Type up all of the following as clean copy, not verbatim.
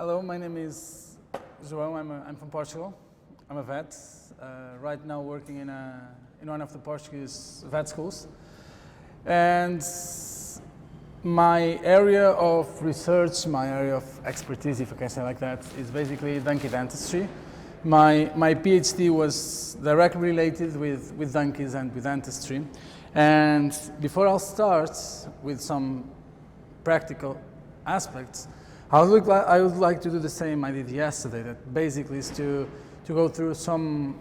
Hello, my name is João. I'm from Portugal. I'm a vet. Right now working in one of the Portuguese vet schools. And my area of research, my area of expertise, if I can say like that, is basically donkey dentistry. My PhD was directly related with donkeys and with dentistry. And before I'll start with some practical aspects, I would like to do the same I did yesterday. That basically is to go through some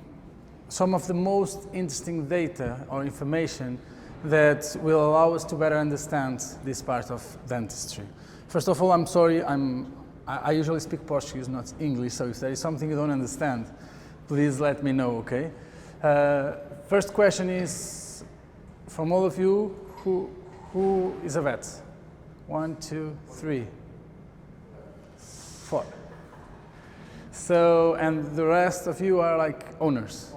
of the most interesting data or information that will allow us to better understand this part of dentistry. First of all, I'm sorry, I usually speak Portuguese, not English, so if there is something you don't understand, please let me know, okay? First question is, from all of you, who is a vet? 1, 2, 3, 4. So, and the rest of you are like owners?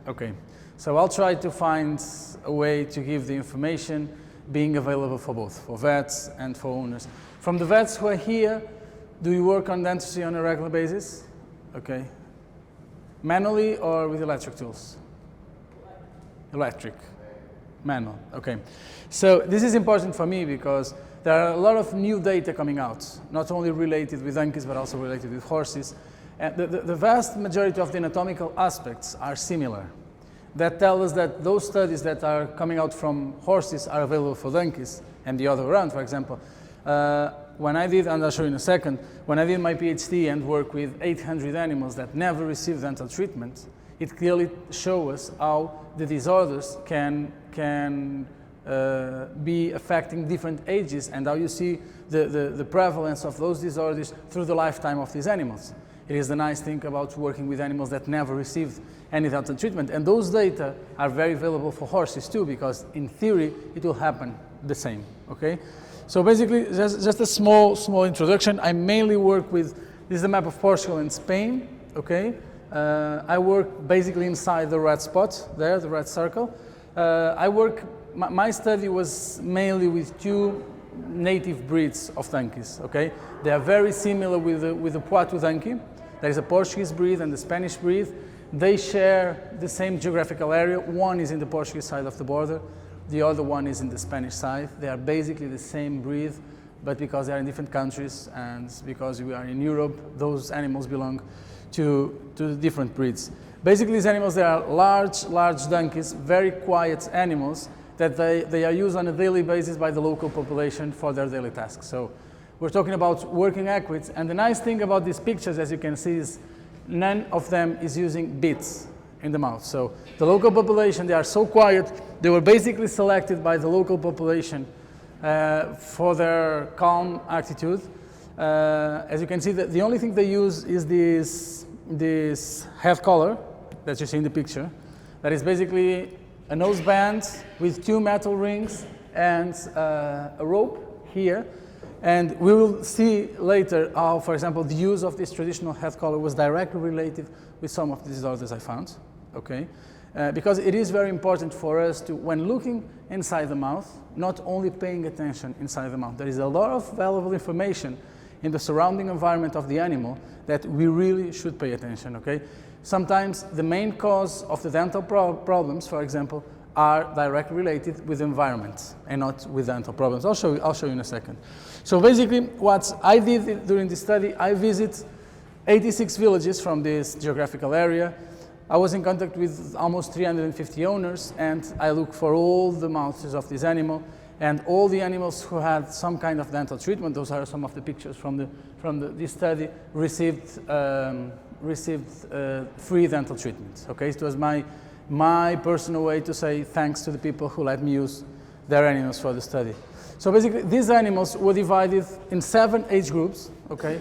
Okay. So I'll try to find a way to give the information being available for both, for vets and for owners. From the vets who are here, do you work on dentistry on a regular basis? Okay. Manually or with electric tools? Electric. Manual. Okay. So this is important for me because there are a lot of new data coming out, not only related with donkeys but also related with horses. And the vast majority of the anatomical aspects are similar. That tell us that those studies that are coming out from horses are available for donkeys and the other way around. For example, when I did, and I'll show you in a second, when I did my PhD and worked with 800 animals that never received dental treatment, it clearly shows us how the disorders can be affecting different ages and how you see the prevalence of those disorders through the lifetime of these animals. It is the nice thing about working with animals that never received any dental treatment. And those data are very available for horses too, because in theory, it will happen the same, okay? So basically, just a small introduction. I mainly work with, this is the map of Portugal and Spain, okay? I work basically inside the red spot there, the red circle. My study was mainly with 2 native breeds of donkeys, okay? They are very similar with the Poitou donkey. There is a Portuguese breed and the Spanish breed. They share the same geographical area. One is in the Portuguese side of the border. The other one is in the Spanish side. They are basically the same breed, but because they are in different countries and because we are in Europe, those animals belong to different breeds. Basically, these animals, they are large donkeys, very quiet animals that they are used on a daily basis by the local population for their daily tasks. So we're talking about working equids, and the nice thing about these pictures, as you can see, is none of them is using bits in the mouth. So the local population, they are so quiet, they were basically selected by the local population for their calm attitude. As you can see, the only thing they use is this head collar that you see in the picture. That is basically a nose band with 2 metal rings and a rope here. And we will see later how, for example, the use of this traditional head collar was directly related with some of the disorders I found, okay? Because it is very important for us to, when looking inside the mouth, not only paying attention inside the mouth. There is a lot of valuable information in the surrounding environment of the animal that we really should pay attention, okay? Sometimes the main cause of the dental problems, for example, are directly related with the environment and not with dental problems. I'll show you in a second. So basically, what I did during this study, I visited 86 villages from this geographical area. I was in contact with almost 350 owners, and I looked for all the mouths of this animal, and all the animals who had some kind of dental treatment, those are some of the pictures from this study, received free dental treatment. Okay, it was my personal way to say thanks to the people who let me use their animals for the study. So basically, these animals were divided in 7 age groups, okay?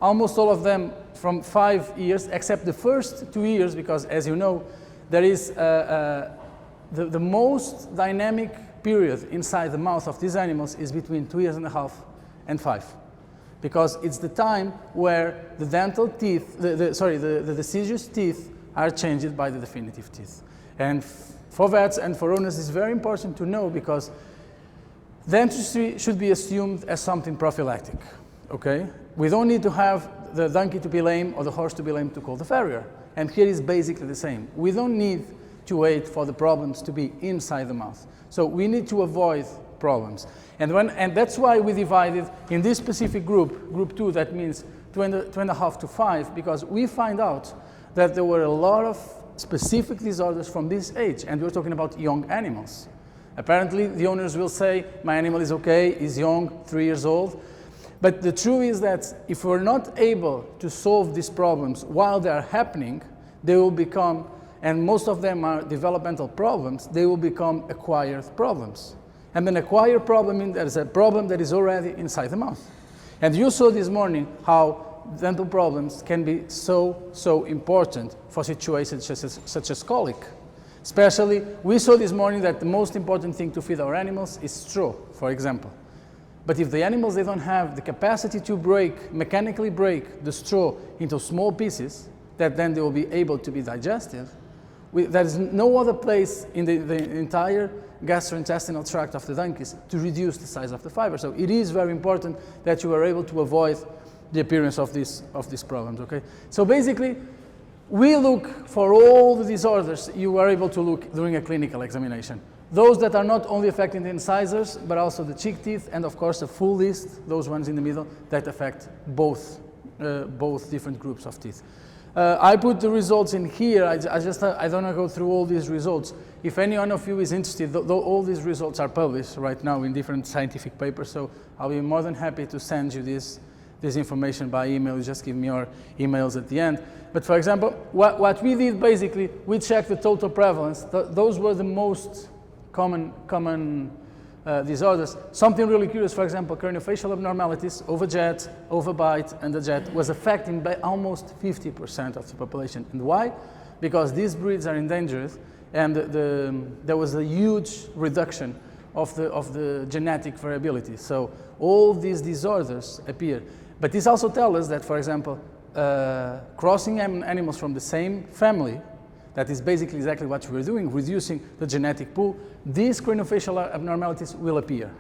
Almost all of them from 5 years, except the first 2 years, because as you know, there is the most dynamic period inside the mouth of these animals is between 2.5 years and 5. Because it's the time where the dental teeth, the deciduous teeth are changed by the definitive teeth. And for vets and for owners, it's very important to know because dentistry should be assumed as something prophylactic. Okay? We don't need to have the donkey to be lame or the horse to be lame to call the farrier. And here is basically the same. We don't need to wait for the problems to be inside the mouth. So we need to avoid problems. And that's why we divided in this specific group 2, that means 2.5 to 5, because we find out that there were a lot of specific disorders from this age, and we're talking about young animals. Apparently, the owners will say, my animal is okay, is young, 3 years old. But the truth is that if we're not able to solve these problems while they are happening, they will become, and most of them are developmental problems, they will become acquired problems. And an acquired problem means there's a problem that is already inside the mouth. And you saw this morning how dental problems can be so important for situations such as colic. Especially, we saw this morning that the most important thing to feed our animals is straw, for example. But if the animals, they don't have the capacity to mechanically break the straw into small pieces, that then they will be able to be digested, there is no other place in the entire gastrointestinal tract of the donkeys to reduce the size of the fiber. So it is very important that you are able to avoid the appearance of these problems, okay? So basically, we look for all the disorders you are able to look during a clinical examination. Those that are not only affecting the incisors, but also the cheek teeth, and of course a full list, those ones in the middle, that affect both different groups of teeth. I put the results in here. I don't want to go through all these results. If any one of you is interested, all these results are published right now in different scientific papers, so I'll be more than happy to send you this information by email. You just give me your emails at the end. But for example, what we did basically, we checked the total prevalence. Those were the most common disorders. Something really curious, for example, craniofacial abnormalities, overjet, overbite, and underjet was affecting by almost 50% of the population. And why? Because these breeds are endangered, and there was a huge reduction of the genetic variability. So all these disorders appear. But this also tells us that, for example, crossing animals from the same family, that is basically exactly what we're doing, reducing the genetic pool, these craniofacial abnormalities will appear.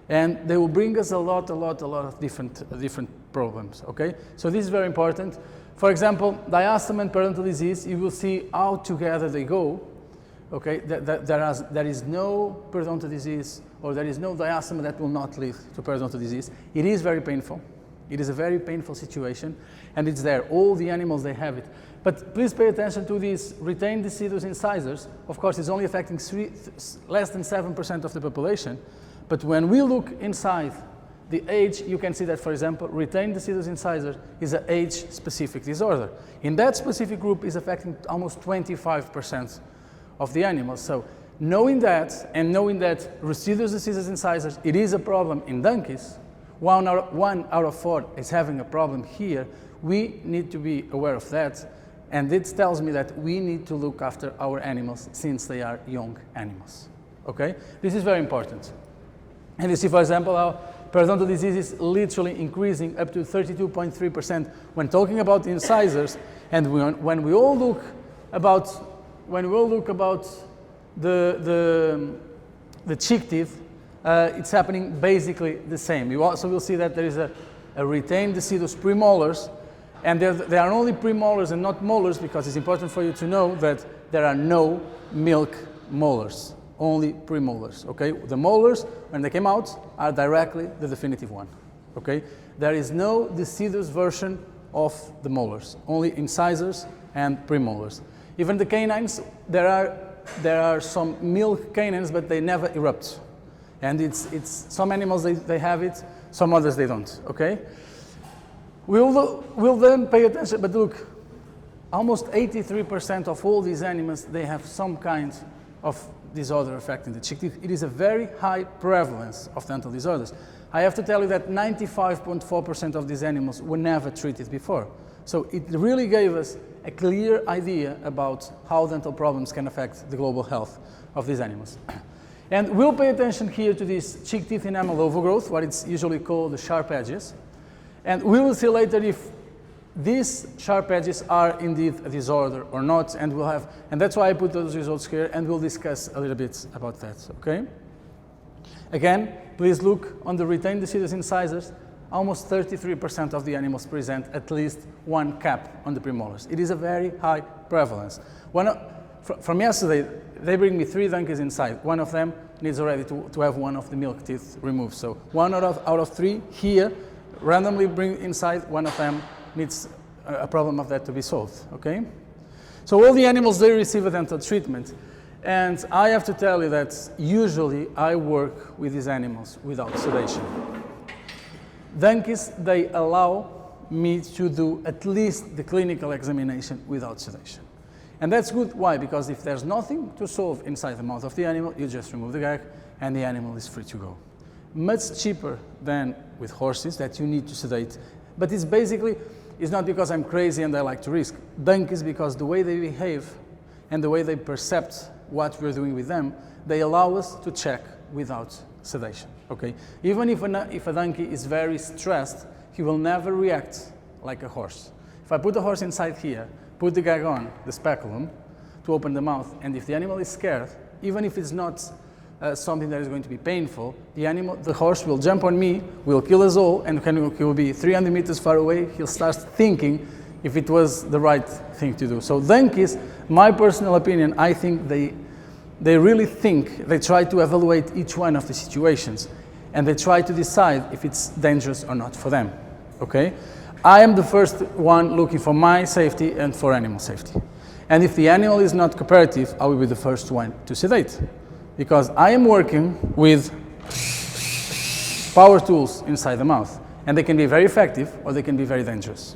And they will bring us a lot of different problems, okay? So this is very important. For example, diastema and periodontal disease, you will see how together they go, okay? There is no periodontal disease, or there is no diastema that will not lead to periodontal disease. It is very painful. It is a very painful situation, and it's there. All the animals, they have it. But please pay attention to these retained deciduous incisors. Of course, it's only affecting less than 7% of the population. But when we look inside the age, you can see that, for example, retained deciduous incisor is an age-specific disorder. In that specific group, is affecting almost 25% of the animals. So knowing that, and knowing that residuous deciduous incisors, it is a problem in donkeys, 1 out of 4 is having a problem here, we need to be aware of that. And this tells me that we need to look after our animals since they are young animals, okay? This is very important. And you see, for example, how periodontal disease is literally increasing up to 32.3% when talking about incisors. And when we all look about the cheek teeth, it's happening basically the same. You also will see that there is a retained deciduous premolars, and they are only premolars and not molars, because it's important for you to know that there are no milk molars, only premolars, okay? The molars, when they came out, are directly the definitive one, okay? There is no deciduous version of the molars, only incisors and premolars. Even the canines, there are some milk canines, but they never erupt. And it's some animals, they have it, some others they don't, okay? We'll then pay attention, but look, almost 83% of all these animals, they have some kind of disorder affecting the cheek teeth. It is a very high prevalence of dental disorders. I have to tell you that 95.4% of these animals were never treated before. So it really gave us a clear idea about how dental problems can affect the global health of these animals. And we'll pay attention here to this cheek teeth enamel overgrowth, what it's usually called the sharp edges. And we will see later if these sharp edges are indeed a disorder or not, and that's why I put those results here, and we'll discuss a little bit about that, okay? Again, please look on the retained deciduous incisors. almost 33% of the animals present at least one cap on the premolars. It is a very high prevalence. From yesterday, they bring me 3 donkeys inside. One of them needs already to have one of the milk teeth removed. So 1 out of 3 here, randomly bring inside, one of them needs a problem of that to be solved, okay? So all the animals, they receive a dental treatment. And I have to tell you that usually I work with these animals without sedation. Donkeys, they allow me to do at least the clinical examination without sedation. And that's good. Why? Because if there's nothing to solve inside the mouth of the animal, you just remove the gag and the animal is free to go. Much cheaper than with horses that you need to sedate. But it's basically, it's not because I'm crazy and I like to risk. Donkeys, because the way they behave and the way they perceive what we're doing with them, they allow us to check without sedation, okay? Even if a donkey is very stressed, he will never react like a horse. If I put the horse inside here, put the gag on, the speculum, to open the mouth, and if the animal is scared, even if it's not something that is going to be painful, the horse will jump on me, will kill us all, and he will be 300 meters far away, he'll start thinking if it was the right thing to do. So donkeys, my personal opinion, I think they really think, they try to evaluate each one of the situations, and they try to decide if it's dangerous or not for them, okay? I am the first one looking for my safety and for animal safety. And if the animal is not cooperative, I will be the first one to sedate. Because I am working with power tools inside the mouth. And they can be very effective or they can be very dangerous.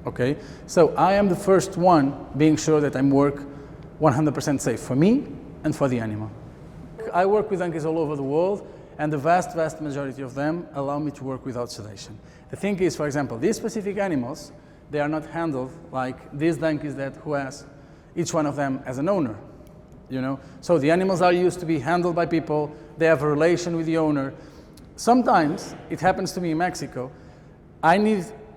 Okay? So I am the first one being sure that I'm 100% safe for me and for the animal. I work with donkeys all over the world, and the vast majority of them allow me to work without sedation. The thing is, for example, these specific animals, they are not handled like these donkeys who has each one of them as an owner, you know? So the animals are used to be handled by people, they have a relation with the owner. Sometimes, it happens to me in Mexico,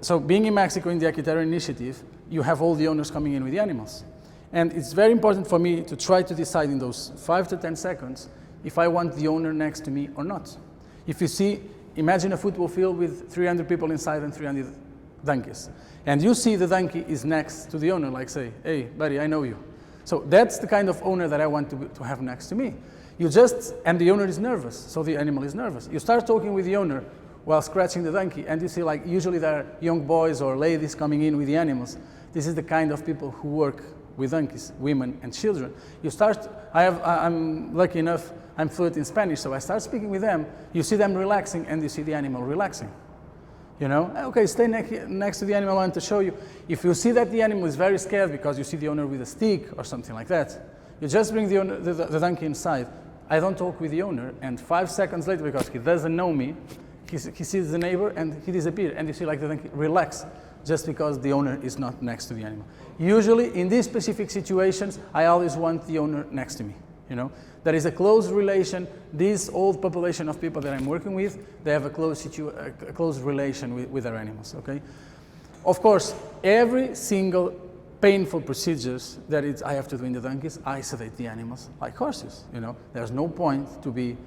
so being in Mexico in the Equitarian Initiative, you have all the owners coming in with the animals. And it's very important for me to try to decide in those 5 to 10 seconds if I want the owner next to me or not. If you see, imagine a football field with 300 people inside and 300 donkeys. And you see the donkey is next to the owner, like say, hey, buddy, I know you. So that's the kind of owner that I want to have next to me. And the owner is nervous, so the animal is nervous. You start talking with the owner while scratching the donkey, and you see like usually there are young boys or ladies coming in with the animals. This is the kind of people who work with donkeys, women and children. I'm lucky enough, I'm fluent in Spanish, so I start speaking with them. You see them relaxing and you see the animal relaxing. You know, okay, stay next to the animal, I want to show you. If you see that the animal is very scared because you see the owner with a stick or something like that, you just bring the donkey inside. I don't talk with the owner, and 5 seconds later, because he doesn't know me, he sees the neighbor and he disappears, and you see like the donkey relax just because the owner is not next to the animal. Usually, in these specific situations, I always want the owner next to me, you know. There is a close relation. This old population of people that I'm working with, they have a close relation with their animals, okay? Of course, every single painful procedures that I have to do in the donkeys, I sedate the animals like horses, you know. There's no point to be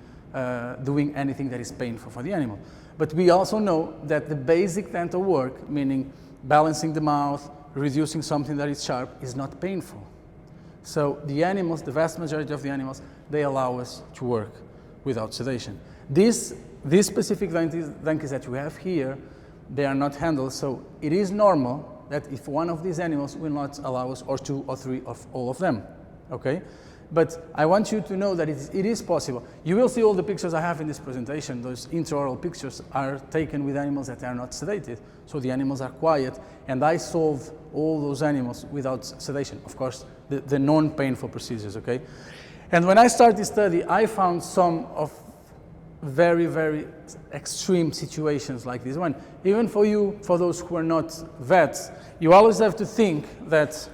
doing anything that is painful for the animal. But we also know that the basic dental work, meaning balancing the mouth, reducing something that is sharp, is not painful. So the animals, the vast majority of the animals, they allow us to work without sedation. These specific donkeys that we have here, they are not handled, so it is normal that if one of these animals will not allow us, or 2 or 3 of all of them, okay? But I want you to know that it is possible. You will see all the pictures I have in this presentation. Those intraoral pictures are taken with animals that are not sedated. So the animals are quiet, and I solve all those animals without sedation. Of course, the non-painful procedures, okay? And when I started this study, I found some of very, very extreme situations like this one. Even for you, for those who are not vets, you always have to think that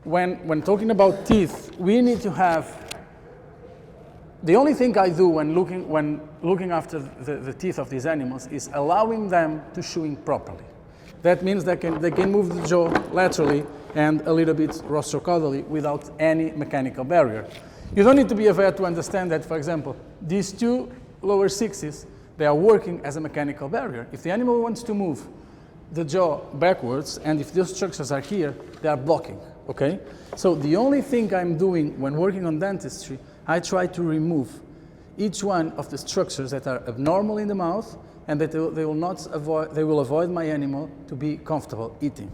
when talking about teeth, we need to have, the only thing I do when looking after the teeth of these animals is allowing them to chewing properly. That means they can move the jaw laterally and a little bit rostrocaudally without any mechanical barrier. You don't need to be a vet to understand that, for example, these 2 lower 6s, they are working as a mechanical barrier. If the animal wants to move the jaw backwards, and if those structures are here, they are blocking, okay? So the only thing I'm doing when working on dentistry, I try to remove each one of the structures that are abnormal in the mouth, and that they will avoid my animal to be comfortable eating.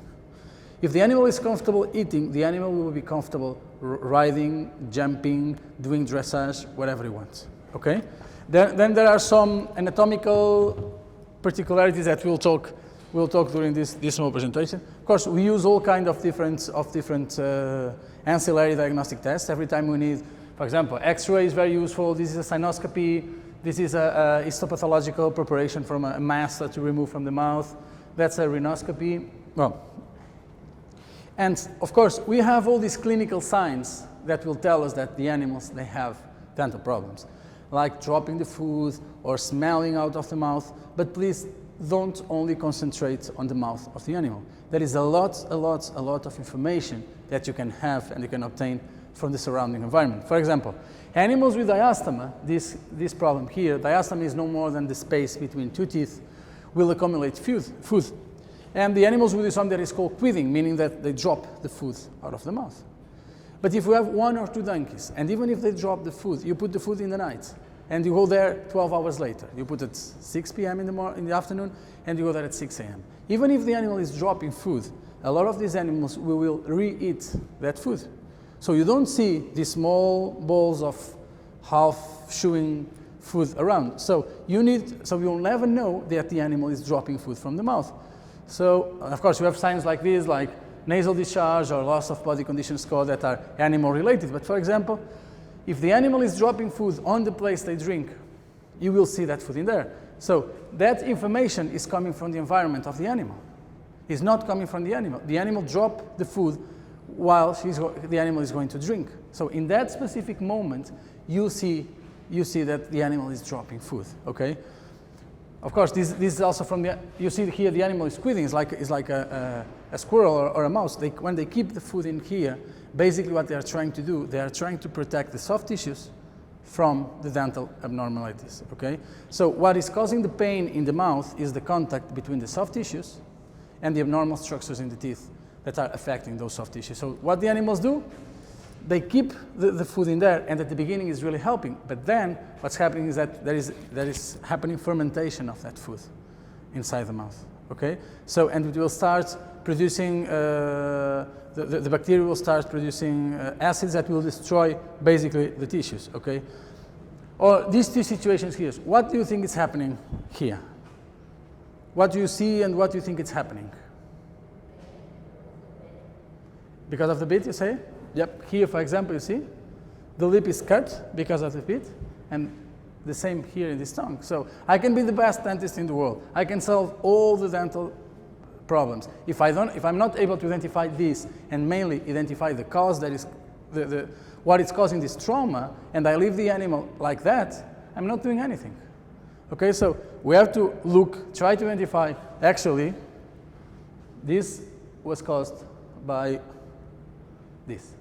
If the animal is comfortable eating, the animal will be comfortable riding, jumping, doing dressage, whatever he wants, okay? Then there are some anatomical particularities that we'll talk during this small presentation. Of course, we use all kinds of different ancillary diagnostic tests. Every time we need, for example, X-ray is very useful. This is a sinoscopy. This is a histopathological preparation from a mass that you remove from the mouth. That's a rhinoscopy. Well, and of course, we have all these clinical signs that will tell us that the animals, they have dental problems, like dropping the food or smelling out of the mouth. But please don't only concentrate on the mouth of the animal. There is a lot of information that you can have and you can obtain from the surrounding environment. For example, animals with diastema, this problem here, diastema is no more than the space between two teeth, will accumulate food. And the animals will do something that is called quithing, meaning that they drop the food out of the mouth. But if you have 1 or 2 donkeys, and even if they drop the food, you put the food in the night, and you go there 12 hours later. You put it 6 p.m. in the afternoon, and you go there at 6 a.m. Even if the animal is dropping food, a lot of these animals will re-eat that food. So you don't see these small balls of half-chewing food around. So you'll never know that the animal is dropping food from the mouth. So, of course, you have signs like this, like nasal discharge or loss of body condition score that are animal-related. But for example, if the animal is dropping food on the place they drink, you will see that food in there. So that information is coming from the environment of the animal. It's not coming from the animal. The animal dropped the food while the animal is going to drink. So in that specific moment, you see that the animal is dropping food, okay? Of course, this is also from you see here the animal is quithing. It's like a squirrel or a mouse. When they keep the food in here, basically what they are trying to do, they are trying to protect the soft tissues from the dental abnormalities, okay? So what is causing the pain in the mouth is the contact between the soft tissues and the abnormal structures in the teeth that are affecting those soft tissues. So what the animals do, they keep the food in there, and at the beginning is really helping. But then what's happening is that there is happening fermentation of that food inside the mouth, okay? So, and it will start producing, the bacteria will start producing acids that will destroy basically the tissues, okay? Or these two situations here, what do you think is happening here? What do you see and what do you think is happening? Because of the bit, you say? Yep, here for example, you see, the lip is cut because of the bit, and the same here in this tongue. So I can be the best dentist in the world. I can solve all the dental problems. If I'm not able to identify this and mainly identify the cause that is what is causing this trauma, and I leave the animal like that, I'm not doing anything. Okay, so we have to try to identify, actually, this was caused by this.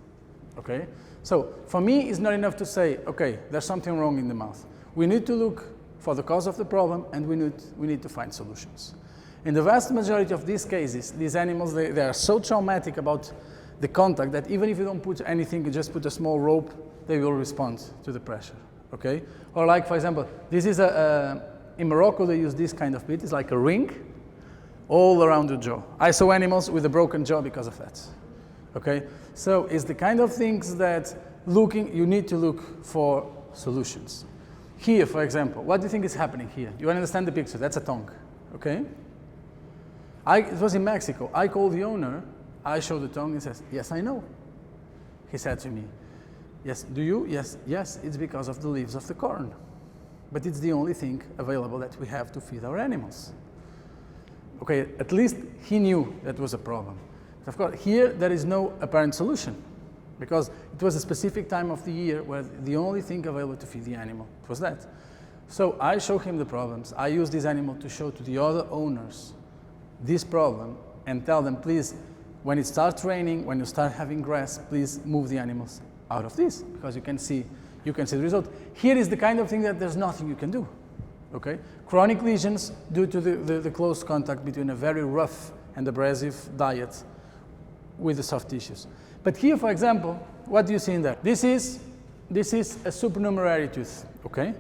Okay, so for me, it's not enough to say, okay, there's something wrong in the mouth. We need to look for the cause of the problem, and we need to find solutions. In the vast majority of these cases, these animals, they are so traumatic about the contact that even if you don't put anything, you just put a small rope, they will respond to the pressure. Okay, or like for example, this is in Morocco they use this kind of bit. It's like a ring all around the jaw. I saw animals with a broken jaw because of that. Okay, so it's the kind of things that you need to look for solutions. Here, for example, what do you think is happening here? You understand the picture? That's a tongue. Okay. It was in Mexico. I called the owner. I showed the tongue. He says, "Yes, I know." He said to me, "Yes, do you?" "Yes, yes. It's because of the leaves of the corn, but it's the only thing available that we have to feed our animals." Okay, at least he knew that was a problem. Of course, here there is no apparent solution because it was a specific time of the year where the only thing available to feed the animal was that. So I show him the problems. I use this animal to show to the other owners this problem and tell them, please, when it starts raining, when you start having grass, please move the animals out of this because you can see the result. Here is the kind of thing that there's nothing you can do. okay? Chronic lesions due to the close contact between a very rough and abrasive diet with the soft tissues. But here, for example, what do you see in there? This is a supernumerary tooth, okay?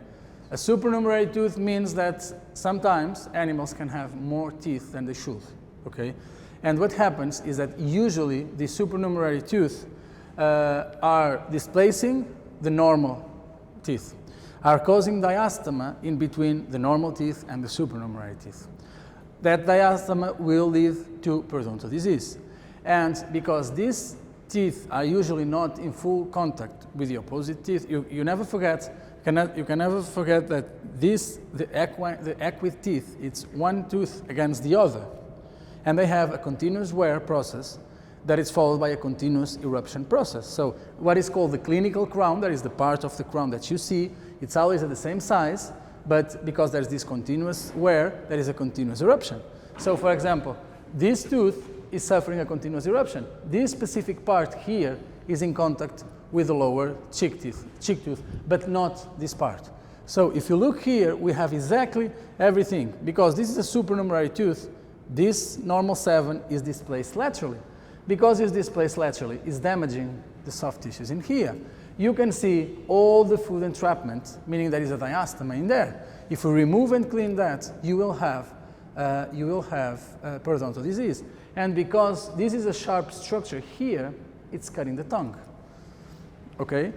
A supernumerary tooth means that sometimes animals can have more teeth than they should, okay? And what happens is that usually the supernumerary tooth are displacing the normal teeth, are causing diastema in between the normal teeth and the supernumerary teeth. That diastema will lead to periodontal disease. And because these teeth are usually not in full contact with the opposite teeth, you never forget, you can never forget that the equid teeth, it's one tooth against the other. And they have a continuous wear process that is followed by a continuous eruption process. So what is called the clinical crown, that is the part of the crown that you see, it's always at the same size, but because there's this continuous wear, there is a continuous eruption. So for example, this tooth is suffering a continuous eruption. This specific part here is in contact with the lower cheek tooth, but not this part. So if you look here, we have exactly everything. Because this is a supernumerary tooth, this normal 7 is displaced laterally. Because it's displaced laterally, it's damaging the soft tissues in here. You can see all the food entrapment, meaning there is a diastema in there. If you remove and clean that, you will have periodontal disease. And because this is a sharp structure here, it's cutting the tongue. Okay?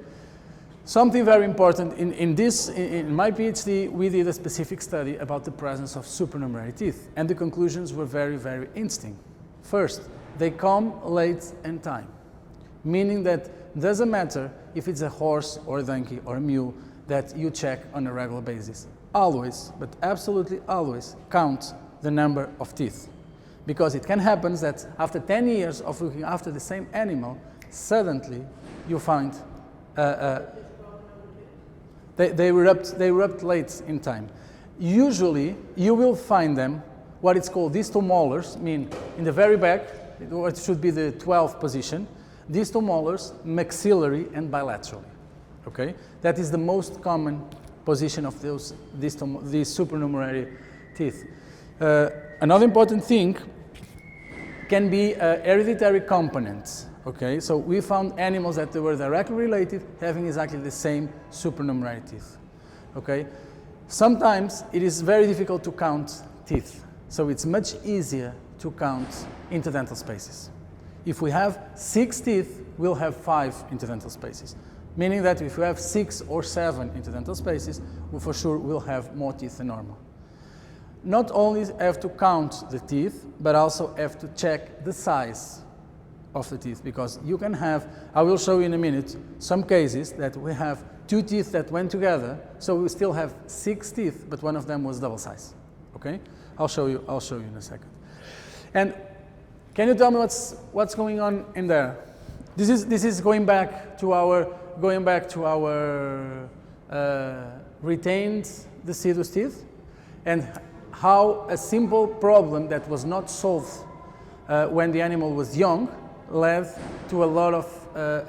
Something very important, in my PhD, we did a specific study about the presence of supernumerary teeth, and the conclusions were very, very interesting. First, they come late in time, meaning that it doesn't matter if it's a horse or a donkey or a mule that you check on a regular basis. Always, but absolutely always, count the number of teeth. Because it can happen that after 10 years of looking after the same animal, suddenly you find they erupt late in time. Usually, you will find them, what it's called distal molars, mean in the very back, it should be the 12th position, distal molars, maxillary and bilaterally, okay? That is the most common position of these supernumerary teeth. Another important thing can be hereditary components. Okay, so we found animals that were directly related having exactly the same supernumerary teeth. Okay, sometimes it is very difficult to count teeth, so it's much easier to count interdental spaces. If we have 6 teeth, we'll have 5 interdental spaces, meaning that if we have 6 or 7 interdental spaces, we for sure will have more teeth than normal. Not only have to count the teeth, but also have to check the size of the teeth, because you can have, I will show you in a minute, some cases that we have 2 teeth that went together, so we still have 6 teeth, but one of them was double size. Okay? I'll show you in a second. And can you tell me what's going on in there? This is going back to our retained deciduous teeth, and how a simple problem that was not solved when the animal was young led to a lot of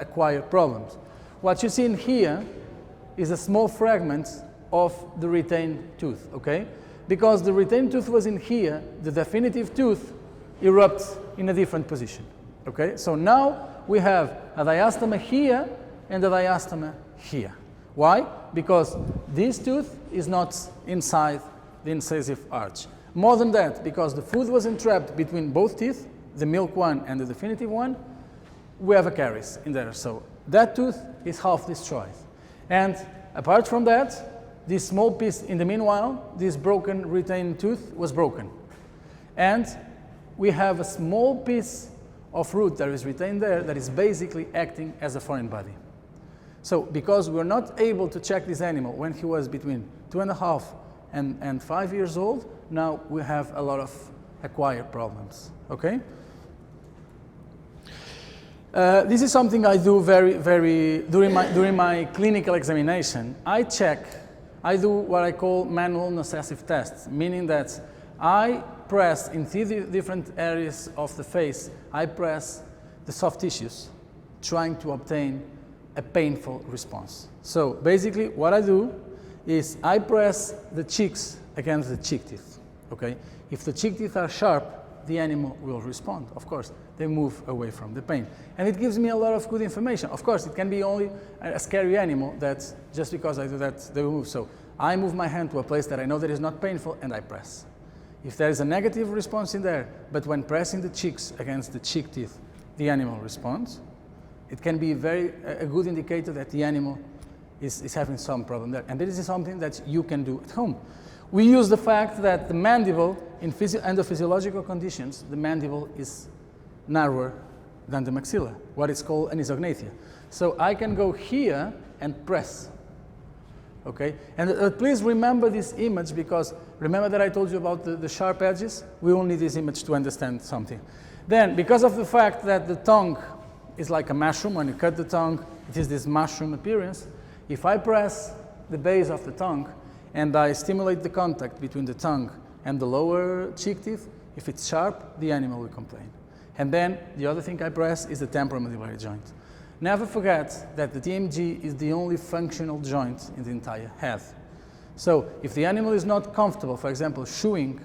acquired problems. What you see in here is a small fragment of the retained tooth, okay? Because the retained tooth was in here, the definitive tooth erupts in a different position, okay? So now we have a diastema here and a diastema here. Why? Because this tooth is not inside the incisive arch. More than that, because the food was entrapped between both teeth, the milk one and the definitive one, we have a caries in there. So that tooth is half destroyed. And apart from that, this small piece, in the meanwhile, this broken retained tooth was broken. And we have a small piece of root that is retained there that is basically acting as a foreign body. So because we're not able to check this animal when he was between 2.5 and 5 years old, now we have a lot of acquired problems, okay? This is something I do during my clinical examination. I do what I call manual nocessive tests, meaning that I press in 3 different areas of the face, I press the soft tissues, trying to obtain a painful response. So basically what I do is I press the cheeks against the cheek teeth, okay? If the cheek teeth are sharp, the animal will respond, of course. They move away from the pain. And it gives me a lot of good information. Of course, it can be only a scary animal that just because I do that, they will move. So I move my hand to a place that I know that is not painful and I press. If there is a negative response in there, but when pressing the cheeks against the cheek teeth, the animal responds, it can be a good indicator that the animal is having some problem there. And this is something that you can do at home. We use the fact that the mandible, under physiological conditions, the mandible is narrower than the maxilla, what is called anisognathia. So I can go here and press, okay? And please remember this image, because remember that I told you about the sharp edges? We will need this image to understand something. Then, because of the fact that the tongue is like a mushroom, when you cut the tongue, it is this mushroom appearance. If I press the base of the tongue and I stimulate the contact between the tongue and the lower cheek teeth, if it's sharp, the animal will complain. And then the other thing I press is the temporomandibular joint. Never forget that the TMJ is the only functional joint in the entire head. So if the animal is not comfortable, for example, chewing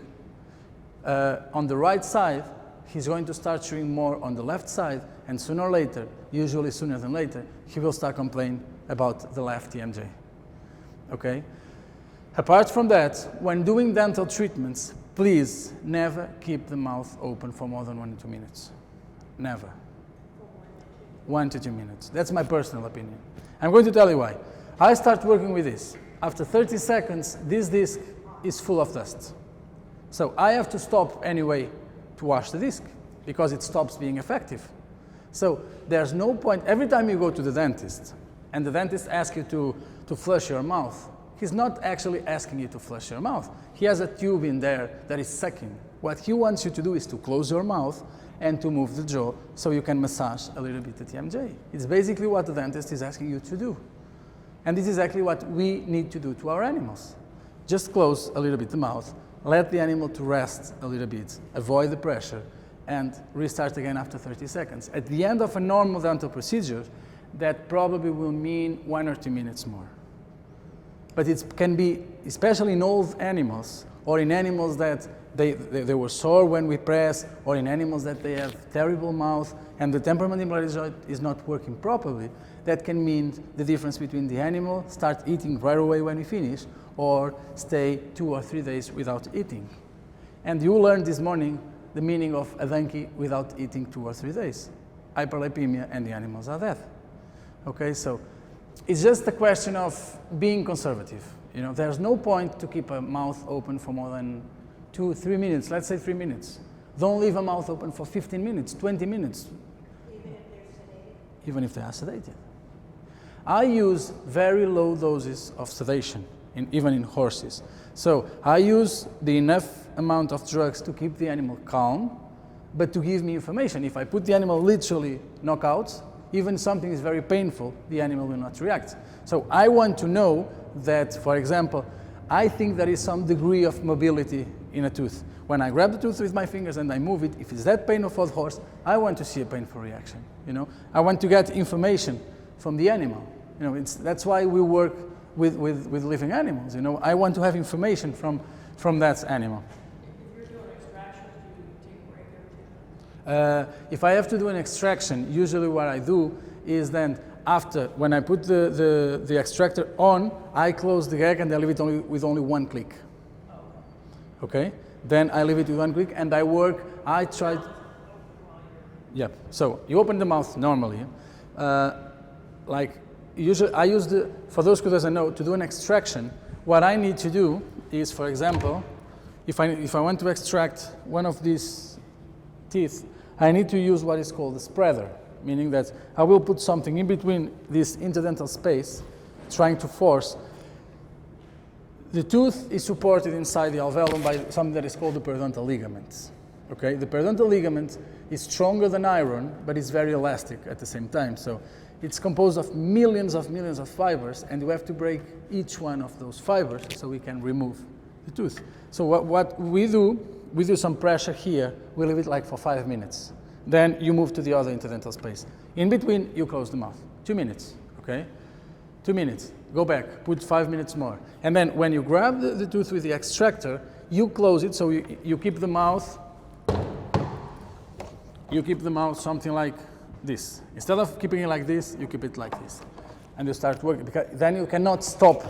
on the right side, he's going to start chewing more on the left side, and sooner or later, usually sooner than later, he will start complaining about the left TMJ. Okay? Apart from that, when doing dental treatments, please never keep the mouth open for more than 1 to 2 minutes. Never. 1 to 2 minutes. That's my personal opinion. I'm going to tell you why. I start working with this. After 30 seconds, this disc is full of dust. So I have to stop anyway to wash the disc, because it stops being effective. So there's no point, every time you go to the dentist, and the dentist asks you to flush your mouth, he's not actually asking you to flush your mouth. He has a tube in there that is sucking. What he wants you to do is to close your mouth and to move the jaw so you can massage a little bit the TMJ. It's basically what the dentist is asking you to do. And this is exactly what we need to do to our animals. Just close a little bit the mouth, let the animal to rest a little bit, avoid the pressure, and restart again after 30 seconds. At the end of a normal dental procedure, that probably will mean 1 or 2 minutes more. But it can be, especially in old animals, or in animals that they were sore when we press, or in animals that they have terrible mouth, and the temporomandibular joint is not working properly, that can mean the difference between the animal start eating right away when we finish, or stay 2 or 3 days without eating. And you learned this morning the meaning of a donkey without eating 2 or 3 days. Hyperlipemia, and the animals are dead. Okay, so it's just a question of being conservative. You know, there's no point to keep a mouth open for more than 2 or 3 minutes, let's say 3 minutes. Don't leave a mouth open for 15 minutes, 20 minutes. Even if they're sedated? Even if they are sedated. I use very low doses of sedation, even in horses. So I use the enough amount of drugs to keep the animal calm, but to give me information. If I put the animal literally knockouts, even something is very painful, the animal will not react. So I want to know that, for example, I think there is some degree of mobility in a tooth. When I grab the tooth with my fingers and I move it, if it's that painful for the horse, I want to see a painful reaction. You know, I want to get information from the animal. You know, that's why we work with living animals. You know, I want to have information from that animal. If you're doing extractions, do you take a break every 2 minutes? If I have to do an extraction, usually what I do is then after, when I put the extractor on, I close the gag and I leave it with only 1 click. Okay? Then I leave it with 1 click and I work, I try. Yeah, so you open the mouth normally. Like usually I use for those who doesn't know, to do an extraction, what I need to do is, for example, if I want to extract one of these teeth, I need to use what is called a spreader, meaning that I will put something in between this interdental space, trying to force. The tooth is supported inside the alveolum by something that is called the periodontal ligament. Okay, the periodontal ligament is stronger than iron, but it's very elastic at the same time. So it's composed of millions of fibers, and you have to break each one of those fibers so we can remove the tooth. So what we do some pressure here, we leave it like for 5 minutes. Then you move to the other interdental space. In between, you close the mouth. 2 minutes, okay? 2 minutes, go back, put 5 minutes more. And then when you grab the tooth with the extractor, you close it, so you keep the mouth, something like this. Instead of keeping it like this, you keep it like this. And you start working, because then you cannot stop.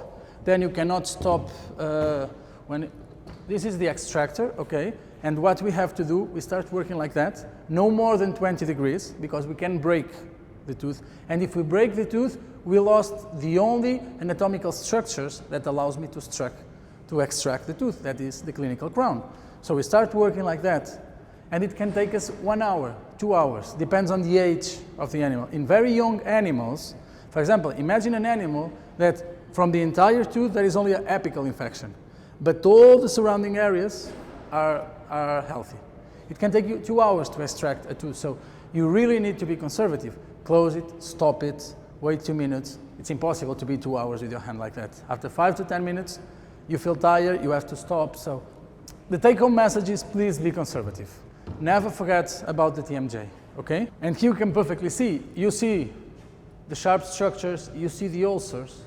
This is the extractor, okay? And what we have to do, we start working like that, no more than 20 degrees, because we can break the tooth. And if we break the tooth, we lost the only anatomical structures that allows me to extract the tooth, that is the clinical crown. So we start working like that, and it can take us 1 hour, 2 hours, depends on the age of the animal. In very young animals, for example, imagine an animal that from the entire tooth there is only an apical infection, but all the surrounding areas are healthy. It can take you 2 hours to extract a tooth, so you really need to be conservative. Close it, stop it, wait 2 minutes. It's impossible to be 2 hours with your hand like that. After 5 to 10 minutes, you feel tired, you have to stop. So the take-home message is please be conservative. Never forget about the TMJ, okay? And here you can perfectly see, you see the sharp structures, you see the ulcers,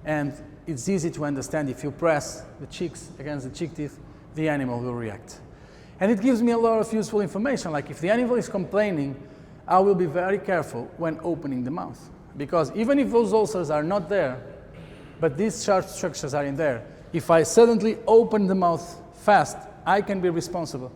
and it's easy to understand if you press the cheeks against the cheek teeth, the animal will react. And it gives me a lot of useful information, like if the animal is complaining, I will be very careful when opening the mouth. Because even if those ulcers are not there, but these sharp structures are in there, if I suddenly open the mouth fast, I can be responsible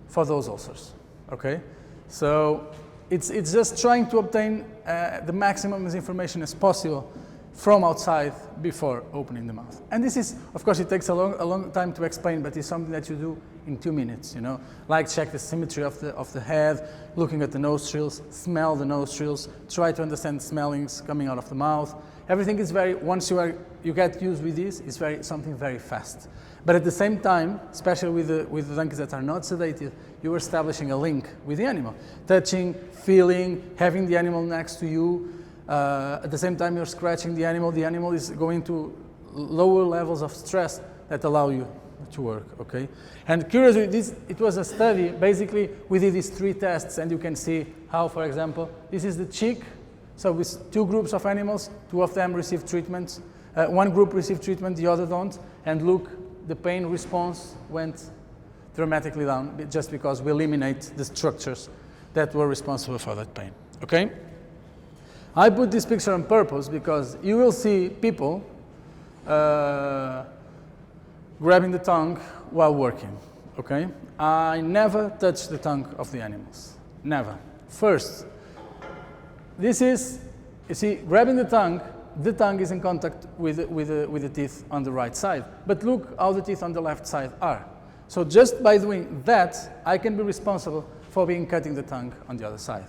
for those ulcers, okay? So it's just trying to obtain the maximum information as possible from outside before opening the mouth. And this is, of course, it takes a long time to explain, but it's something that you do in 2 minutes, you know? Like check the symmetry of the head, looking at the nostrils, smell the nostrils, try to understand the smellings coming out of the mouth. Everything is once you get used with this, it's something very fast. But at the same time, especially with the donkeys that are not sedated, you're establishing a link with the animal. Touching, feeling, having the animal next to you. At the same time, you're scratching the animal is going to lower levels of stress that allow you to work, okay? And curiously, it was a study. Basically, we did these 3 tests, and you can see how, for example, this is the cheek. So with 2 groups of animals, 2 of them received treatment. One group received treatment, the other don't. And look, the pain response went dramatically down just because we eliminate the structures that were responsible for that pain, okay? I put this picture on purpose because you will see people grabbing the tongue while working, okay? I never touch the tongue of the animals, never. First, this is, you see, grabbing the tongue is in contact with the teeth on the right side. But look how the teeth on the left side are. So just by doing that, I can be responsible for cutting the tongue on the other side.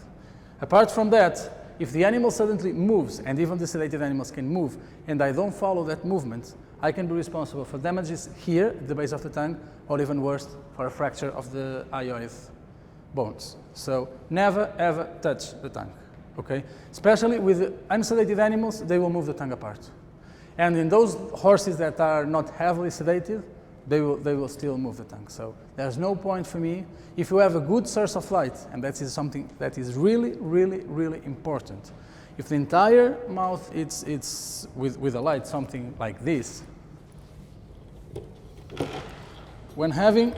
Apart from that, if the animal suddenly moves, and even the sedated animals can move, and I don't follow that movement, I can be responsible for damages here at the base of the tongue, or even worse, for a fracture of the hyoid bones. So never ever touch the tongue, okay? Especially with unsedated animals, they will move the tongue apart. And in those horses that are not heavily sedated, they will still move the tongue. So there's no point for me. If you have a good source of light, and that is something that is really, really, really important. If the entire mouth it's with a light, something like this, when having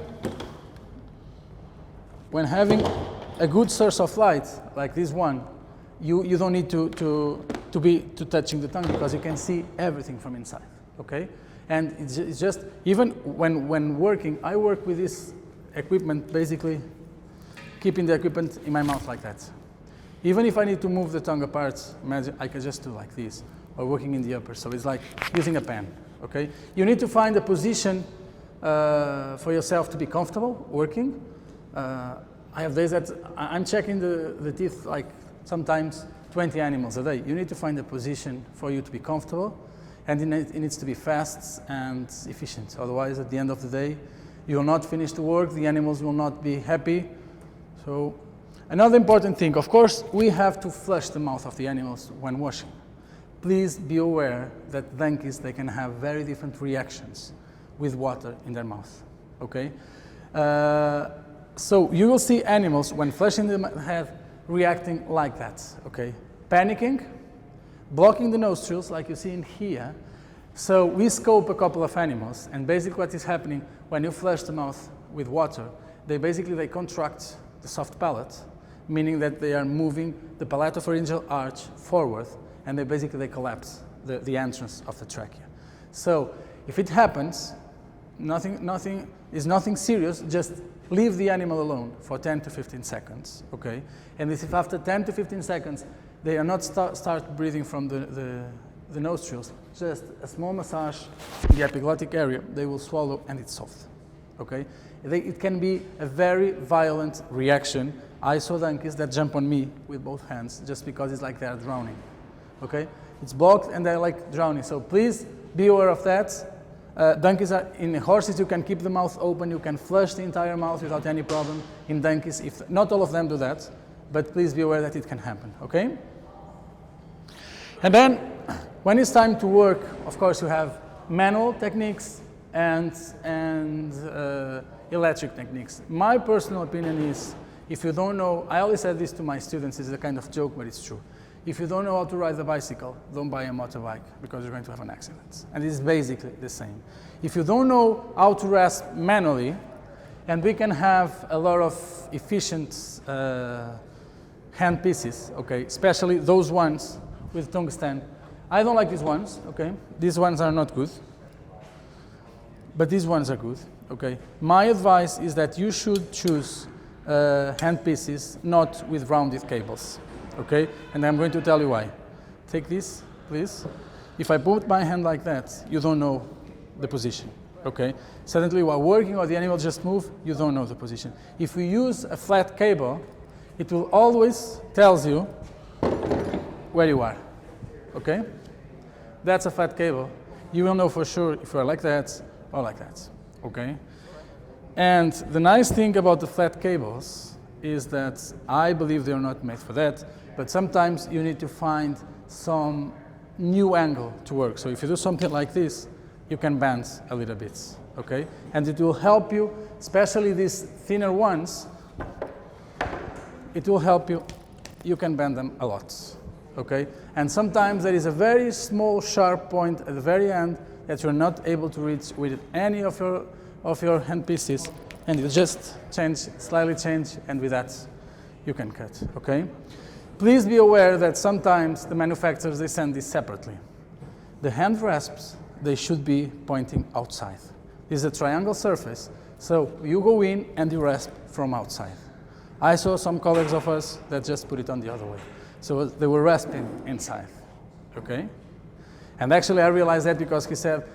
a good source of light like this one, you don't need to touching the tongue because you can see everything from inside. Okay. And it's just, even when working, I work with this equipment, basically keeping the equipment in my mouth like that. Even if I need to move the tongue apart, imagine I can just do like this, or working in the upper. So it's like using a pen, okay? You need to find a position for yourself to be comfortable working. I have days that I'm checking the teeth like sometimes 20 animals a day. You need to find a position for you to be comfortable. And it needs to be fast and efficient. Otherwise, at the end of the day, you will not finish the work, the animals will not be happy. So, another important thing, of course, we have to flush the mouth of the animals when washing. Please be aware that donkeys, they can have very different reactions with water in their mouth, okay? So, you will see animals, when flushing the head, reacting like that, okay? Panicking, blocking the nostrils like you see in here. So we scope a couple of animals, and basically what is happening when you flush the mouth with water, they contract the soft palate, meaning that they are moving the palatopharyngeal arch forward, and they collapse the entrance of the trachea. So if it happens, nothing serious, just leave the animal alone for 10 to 15 seconds, okay? And if after 10 to 15 seconds they are not start breathing from the nostrils, just a small massage in the epiglottic area, they will swallow and it's soft, okay? It can be a very violent reaction. I saw donkeys that jump on me with both hands just because it's like they're drowning, okay? It's blocked and they're like drowning, so please be aware of that. Donkeys in horses, you can keep the mouth open, you can flush the entire mouth without any problem. In donkeys, not all of them do that, but please be aware that it can happen, okay? And then, when it's time to work, of course, you have manual techniques and electric techniques. My personal opinion is, if you don't know, I always said this to my students, it's a kind of joke, but it's true. If you don't know how to ride the bicycle, don't buy a motorbike because you're going to have an accident. And it's basically the same. If you don't know how to rasp manually, and we can have a lot of efficient hand pieces, okay, especially those ones with tungsten. I don't like these ones, okay? These ones are not good, but these ones are good, okay? My advice is that you should choose hand pieces not with rounded cables. Okay, and I'm going to tell you why. Take this, please. If I put my hand like that, you don't know the position, okay? Suddenly while working or the animal just move, you don't know the position. If we use a flat cable, it will always tells you where you are, okay? That's a flat cable. You will know for sure if you are like that or like that, okay? And the nice thing about the flat cables is that I believe they are not made for that, but sometimes you need to find some new angle to work. So if you do something like this, you can bend a little bit, okay? And it will help you, especially these thinner ones, it will help you, you can bend them a lot, okay? And sometimes there is a very small sharp point at the very end that you're not able to reach with any of your hand pieces, and you just slightly change, and with that you can cut, okay? Please be aware that sometimes the manufacturers, they send this separately. The hand rasps, they should be pointing outside. This is a triangle surface, so you go in and you rasp from outside. I saw some colleagues of us that just put it on the other way. So they were rasping inside, okay? And actually I realized that because he said,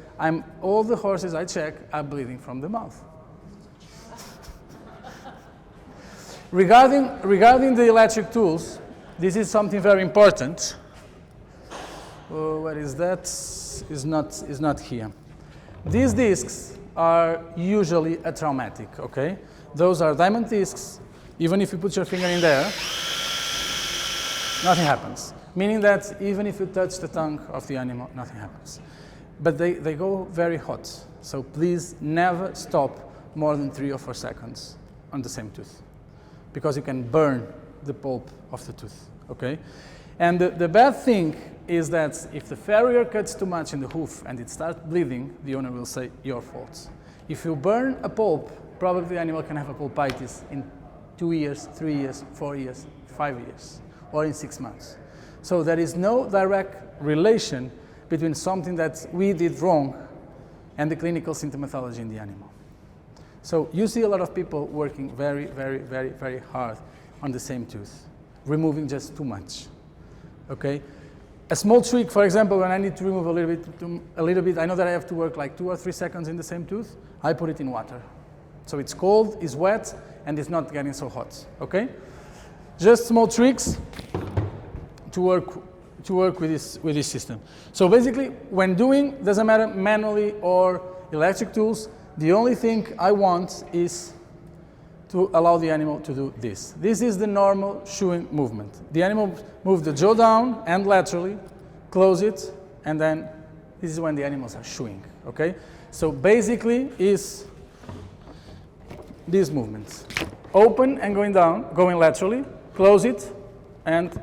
all the horses I check are bleeding from the mouth. Regarding the electric tools, this is something very important. What is that? Is not here. These discs are usually a traumatic, okay? Those are diamond discs. Even if you put your finger in there, nothing happens. Meaning that even if you touch the tongue of the animal, nothing happens. But they go very hot. So please never stop more than 3 or 4 seconds on the same tooth, because you can burn the pulp of the tooth, okay? And the bad thing is that if the farrier cuts too much in the hoof and it starts bleeding, the owner will say, your fault. If you burn a pulp, probably the animal can have a pulpitis in 2 years, 3 years, 4 years, 5 years, or in 6 months. So there is no direct relation between something that we did wrong and the clinical symptomatology in the animal. So you see a lot of people working very, very, very, very hard on the same tooth, removing just too much, okay? A small trick, for example, when I need to remove a little bit, I know that I have to work like 2 or 3 seconds in the same tooth, I put it in water. So it's cold, it's wet, and it's not getting so hot, okay? Just small tricks to work with this system. So basically, when doing, doesn't matter manually or electric tools, the only thing I want is to allow the animal to do this. This is the normal shoeing movement. The animal moves the jaw down and laterally, close it, and then this is when the animals are shoeing, okay? So basically is these movements. Open and going down, going laterally, close it, and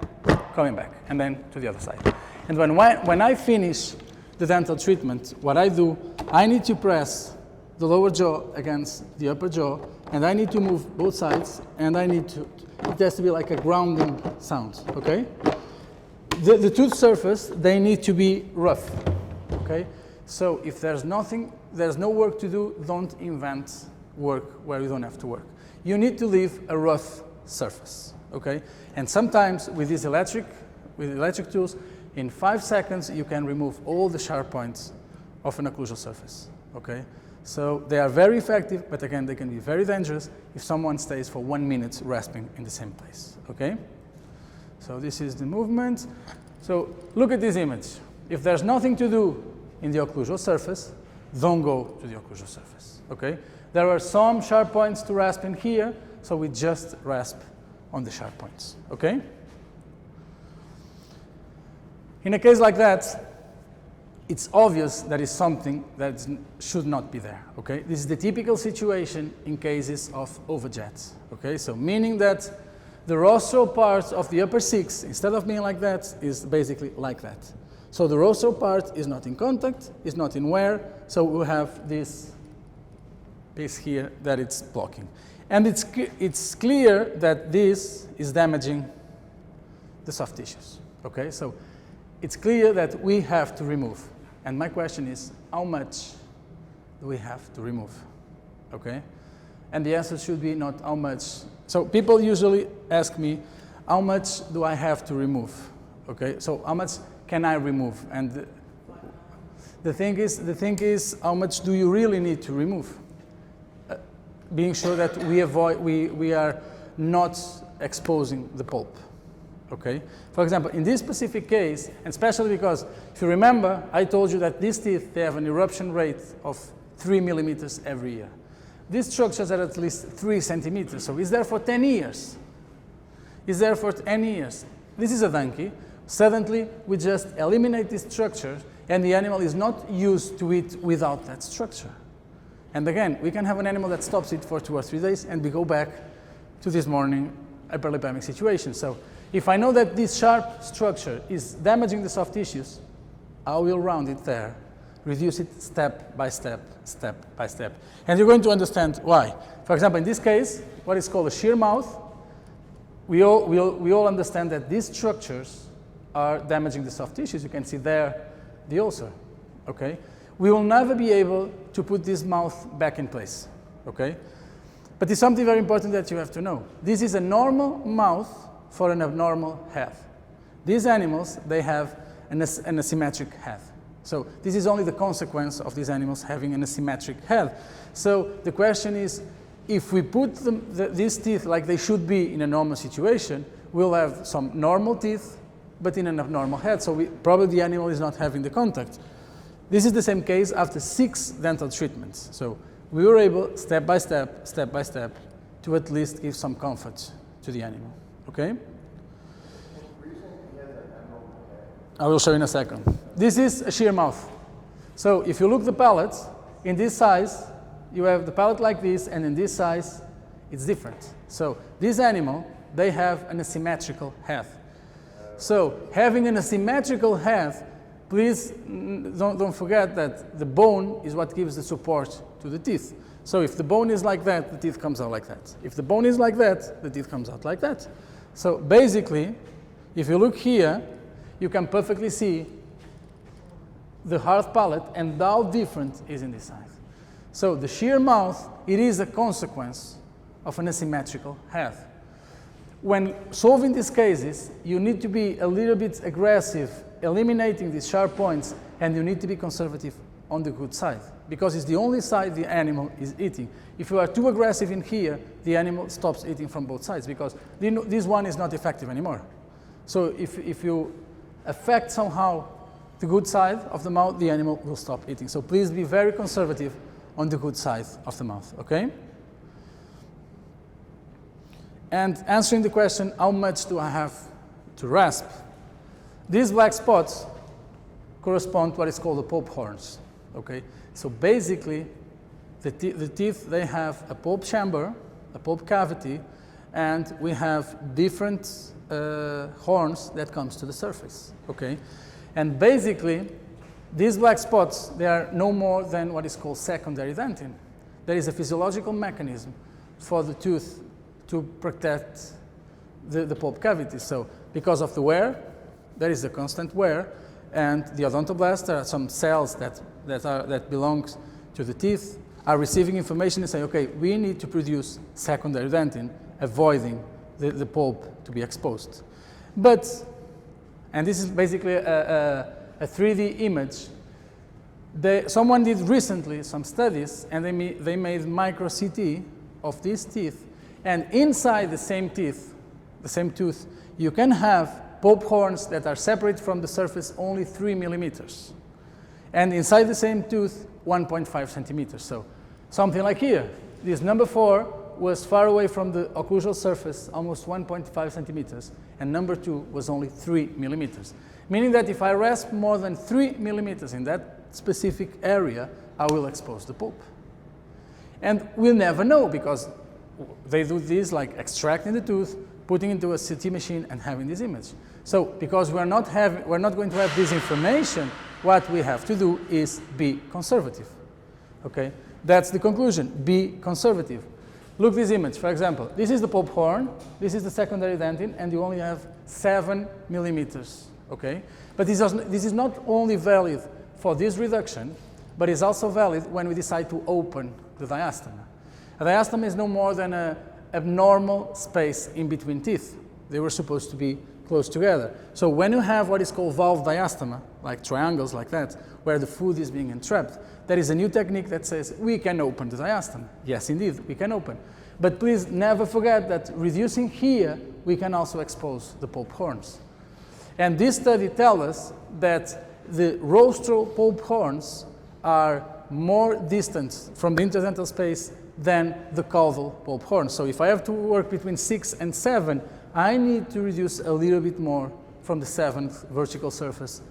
coming back, and then to the other side. And when I finish the dental treatment, what I do, I need to press the lower jaw against the upper jaw, and I need to move both sides, and it has to be like a grounding sound, okay? The tooth surface, they need to be rough, okay? So if there's no work to do, don't invent work where you don't have to work. You need to leave a rough surface, okay? And sometimes with these electric tools, in 5 seconds, you can remove all the sharp points of an occlusal surface, okay? So they are very effective, but again, they can be very dangerous if someone stays for 1 minute rasping in the same place, okay? So this is the movement. So look at this image. If there's nothing to do in the occlusal surface, don't go to the occlusal surface, okay? There are some sharp points to rasp in here, so we just rasp on the sharp points, okay? In a case like that, it's obvious that is something that should not be there, okay? This is the typical situation in cases of overjets, okay? So meaning that the rostral part of the upper six, instead of being like that, is basically like that. So the rostral part is not in contact, is not in wear, so we have this piece here that it's blocking. And it's clear that this is damaging the soft tissues, okay? So it's clear that we have to remove. And my question is, how much do we have to remove, okay? And the answer should be not how much. So people usually ask me, how much do I have to remove, okay? So how much can I remove? And the thing is, how much do you really need to remove? Being sure that we are not exposing the pulp. Okay? For example, in this specific case, and especially because, if you remember, I told you that these teeth, they have an eruption rate of 3 millimeters every year. These structures are at least 3 centimeters, so it's there for 10 years. It's there for 10 years. This is a donkey. Suddenly, we just eliminate this structure, and the animal is not used to it without that structure. And again, we can have an animal that stops it for 2 or 3 days, and we go back to this morning hyperlipemic situation. So if I know that this sharp structure is damaging the soft tissues, I will round it there, reduce it step by step, step by step. And you're going to understand why. For example, in this case, what is called a shear mouth, we all understand that these structures are damaging the soft tissues. You can see there the ulcer, okay? We will never be able to put this mouth back in place, okay? But it's something very important that you have to know. This is a normal mouth for an abnormal head. These animals, they have an asymmetric head. So this is only the consequence of these animals having an asymmetric head. So the question is, if we put these teeth like they should be in a normal situation, we'll have some normal teeth, but in an abnormal head. So probably the animal is not having the contact. This is the same case after 6 dental treatments. So we were able, step by step, to at least give some comfort to the animal. Okay? I will show you in a second. This is a shear mouth. So if you look the palate, in this size, you have the palate like this, and in this size, it's different. So this animal, they have an asymmetrical head. So having an asymmetrical head, please don't forget that the bone is what gives the support to the teeth. So if the bone is like that, the teeth comes out like that. If the bone is like that, the teeth comes out like that. So basically, if you look here, you can perfectly see the hard palate and how different is in this side. So the shear mouth, it is a consequence of an asymmetrical head. When solving these cases, you need to be a little bit aggressive, eliminating these sharp points, and you need to be conservative on the good side, because it's the only side the animal is eating. If you are too aggressive in here, the animal stops eating from both sides, because this one is not effective anymore. So if you affect somehow the good side of the mouth, the animal will stop eating. So please be very conservative on the good side of the mouth, okay? And answering the question, how much do I have to rasp? These black spots correspond to what is called the pulp horns, okay? So basically, the teeth, they have a pulp chamber, a pulp cavity, and we have different horns that comes to the surface, okay? And basically, these black spots, they are no more than what is called secondary dentin. There is a physiological mechanism for the tooth to protect the pulp cavity. So because of the wear, there is a constant wear, and the odontoblast, there are some cells that belong to the teeth, are receiving information and say, okay, we need to produce secondary dentin, avoiding the pulp to be exposed. But, and this is basically a 3D image. Someone did recently some studies, and they made micro CT of these teeth, and inside the same teeth, the same tooth, you can have pulp horns that are separate from the surface only 3 millimeters. And inside the same tooth, 1.5 centimeters. So something like here. This number 4 was far away from the occlusal surface, almost 1.5 centimeters. And number 2 was only 3 millimeters. Meaning that if I rasp more than 3 millimeters in that specific area, I will expose the pulp. And we'll never know, because they do this like extracting the tooth, putting into a CT machine and having this image. So because we're not going to have this information, what we have to do is be conservative. Okay? That's the conclusion. Be conservative. Look this image, for example. This is the pulp horn, this is the secondary dentin, and you only have 7 millimeters. Okay? But this is not only valid for this reduction, but is also valid when we decide to open the diastema. A diastema is no more than an abnormal space in between teeth. They were supposed to be close together. So when you have what is called valve diastema, like triangles like that, where the food is being entrapped, there is a new technique that says we can open the diastema. Yes, indeed, we can open. But please never forget that reducing here, we can also expose the pulp horns. And this study tells us that the rostral pulp horns are more distant from the interdental space than the caudal pulp horn. So if I have to work between 6 and 7, I need to reduce a little bit more from the 7th vertical surface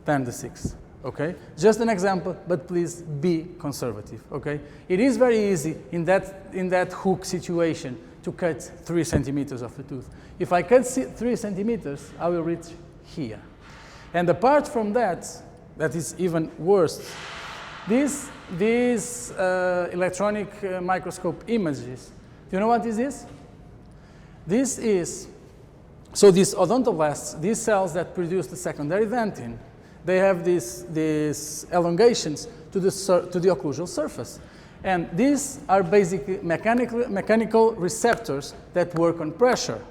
than the 6th. Okay? Just an example, but please be conservative. Okay? It is very easy in that hook situation to cut 3 centimeters of the tooth. If I cut 3 centimeters, I will reach here. And apart from that, that is even worse. These electronic microscope images, do you know what this is? This is, so these odontoblasts, these cells that produce the secondary dentin, they have these elongations to the occlusal surface. And these are basically mechanical receptors that work on pressure.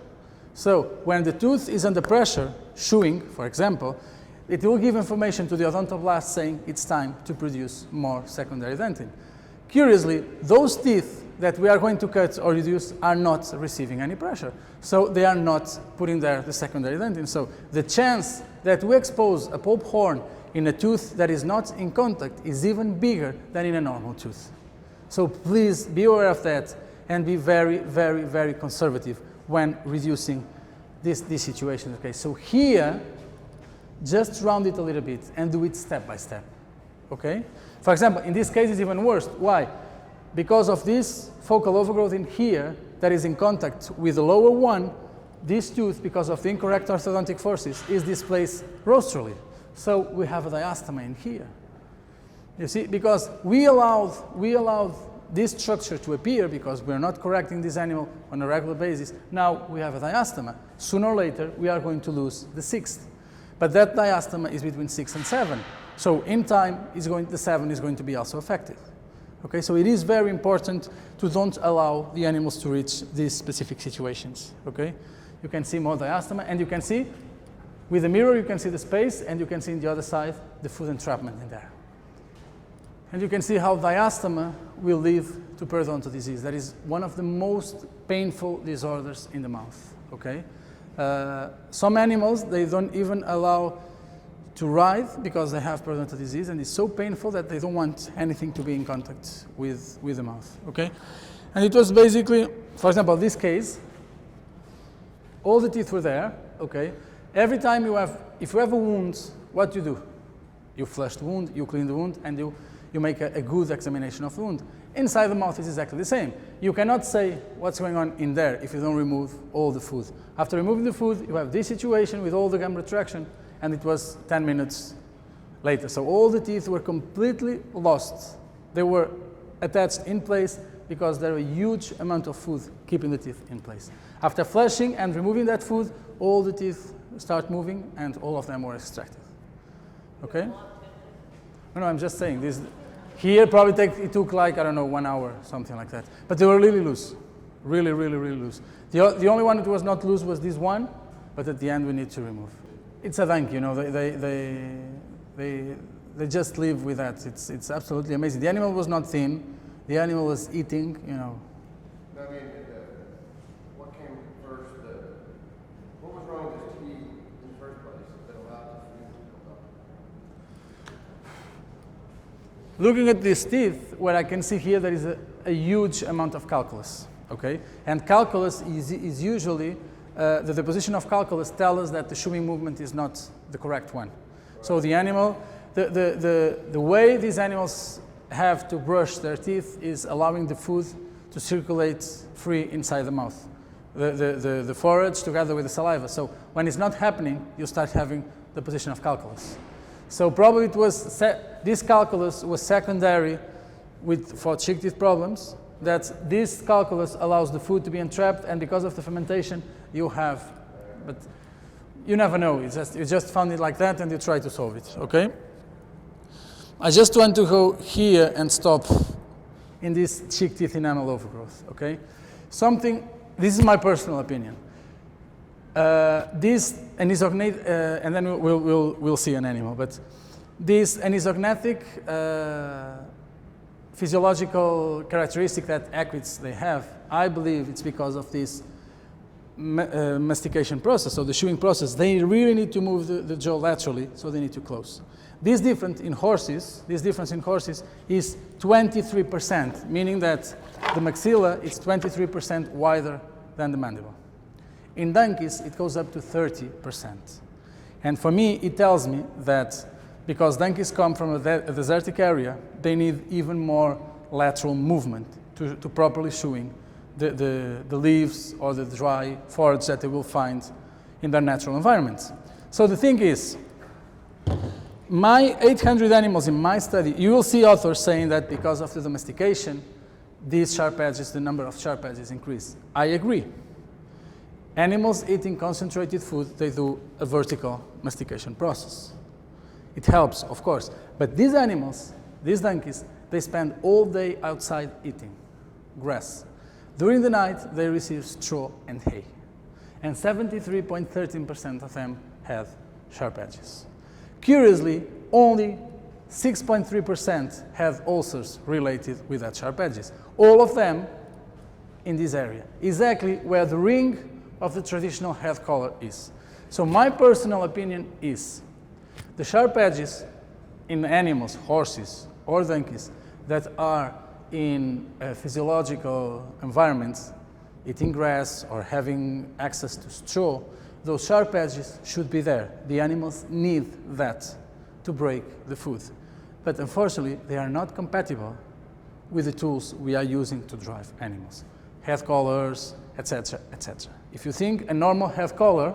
So when the tooth is under pressure, chewing, for example, it will give information to the odontoblast saying it's time to produce more secondary dentin. Curiously, those teeth that we are going to cut or reduce are not receiving any pressure. So they are not putting there the secondary dentin. So the chance that we expose a pulp horn in a tooth that is not in contact is even bigger than in a normal tooth. So please be aware of that and be very, very, very conservative when reducing these situations. Okay, so here, just round it a little bit and do it step by step. Okay? For example, in this case, it's even worse. Why? Because of this focal overgrowth in here that is in contact with the lower one, this tooth, because of the incorrect orthodontic forces, is displaced rostrally. So we have a diastema in here. You see, because we allowed this structure to appear because we're not correcting this animal on a regular basis. Now we have a diastema. Sooner or later, we are going to lose the 6th. But that diastema is between 6 and 7. So in time, the 7 is going to be also affected. Okay, so it is very important to don't allow the animals to reach these specific situations. Okay, you can see more diastema, and you can see, with the mirror, you can see the space, and you can see on the other side, the food entrapment in there. And you can see how diastema will lead to periodontal disease. That is one of the most painful disorders in the mouth. Okay. Some animals, they don't even allow to ride because they have periodontal disease, and it's so painful that they don't want anything to be in contact with the mouth, okay? And it was basically, for example, this case, all the teeth were there, okay? Every time if you have a wound, what do? You flush the wound, you clean the wound, and you make a good examination of the wound. Inside the mouth is exactly the same. You cannot say what's going on in there if you don't remove all the food. After removing the food, you have this situation with all the gum retraction, and it was 10 minutes later. So all the teeth were completely lost. They were attached in place because there were a huge amount of food keeping the teeth in place. After flushing and removing that food, all the teeth start moving and all of them were extracted. Okay? No, I'm just saying this. Here probably it took like, I don't know, 1 hour, something like that. But they were really loose. Really, really, really loose. The only one that was not loose was this one, but at the end we need to remove. It's a dunk, you know, they just live with that. It's absolutely amazing. The animal was not thin. The animal was eating, you know. I mean, what came first? What was wrong with his teeth in the first place that allowed the food to come up? Looking at these teeth, what I can see here, there is a huge amount of calculus, okay? And calculus is usually, the deposition of calculus tells us that the chewing movement is not the correct one. Right. So the animal, the way these animals have to brush their teeth is allowing the food to circulate free inside the mouth. The forage together with the saliva. So when it's not happening, you start having the position of calculus. So probably it was, this calculus was secondary for chick teeth problems, that this calculus allows the food to be entrapped, and because of the fermentation, you have, but you never know, you just found it like that and you try to solve it, okay? I just want to go here and stop in this chick teeth enamel overgrowth, okay? This is my personal opinion. This anisognate, and then we'll see an animal, but this anisognatic physiological characteristic that equids they have, I believe it's because of this mastication process, so the chewing process. They really need to move the jaw laterally, so they need to close. This difference in horses is 23%, meaning that the maxilla is 23% wider than the mandible. In donkeys, it goes up to 30%. And for me, it tells me that because donkeys come from a desertic area, they need even more lateral movement to properly chewing the leaves or the dry forage that they will find in their natural environments. So the thing is, my 800 animals in my study, you will see authors saying that because of the domestication, these sharp edges, the number of sharp edges increase. I agree. Animals eating concentrated food, they do a vertical mastication process. It helps, of course. But these animals, these donkeys, they spend all day outside eating grass. During the night, they receive straw and hay. And 73.13% of them have sharp edges. Curiously, only 6.3% have ulcers related with that sharp edges. All of them in this area, exactly where the ring of the traditional head collar is. So my personal opinion is the sharp edges in animals, horses or donkeys, that are in physiological environments, eating grass or having access to straw, those sharp edges should be there. The animals need that to break the food. But unfortunately, they are not compatible with the tools we are using to drive animals. Head collars, etc., etc. If you think a normal head collar,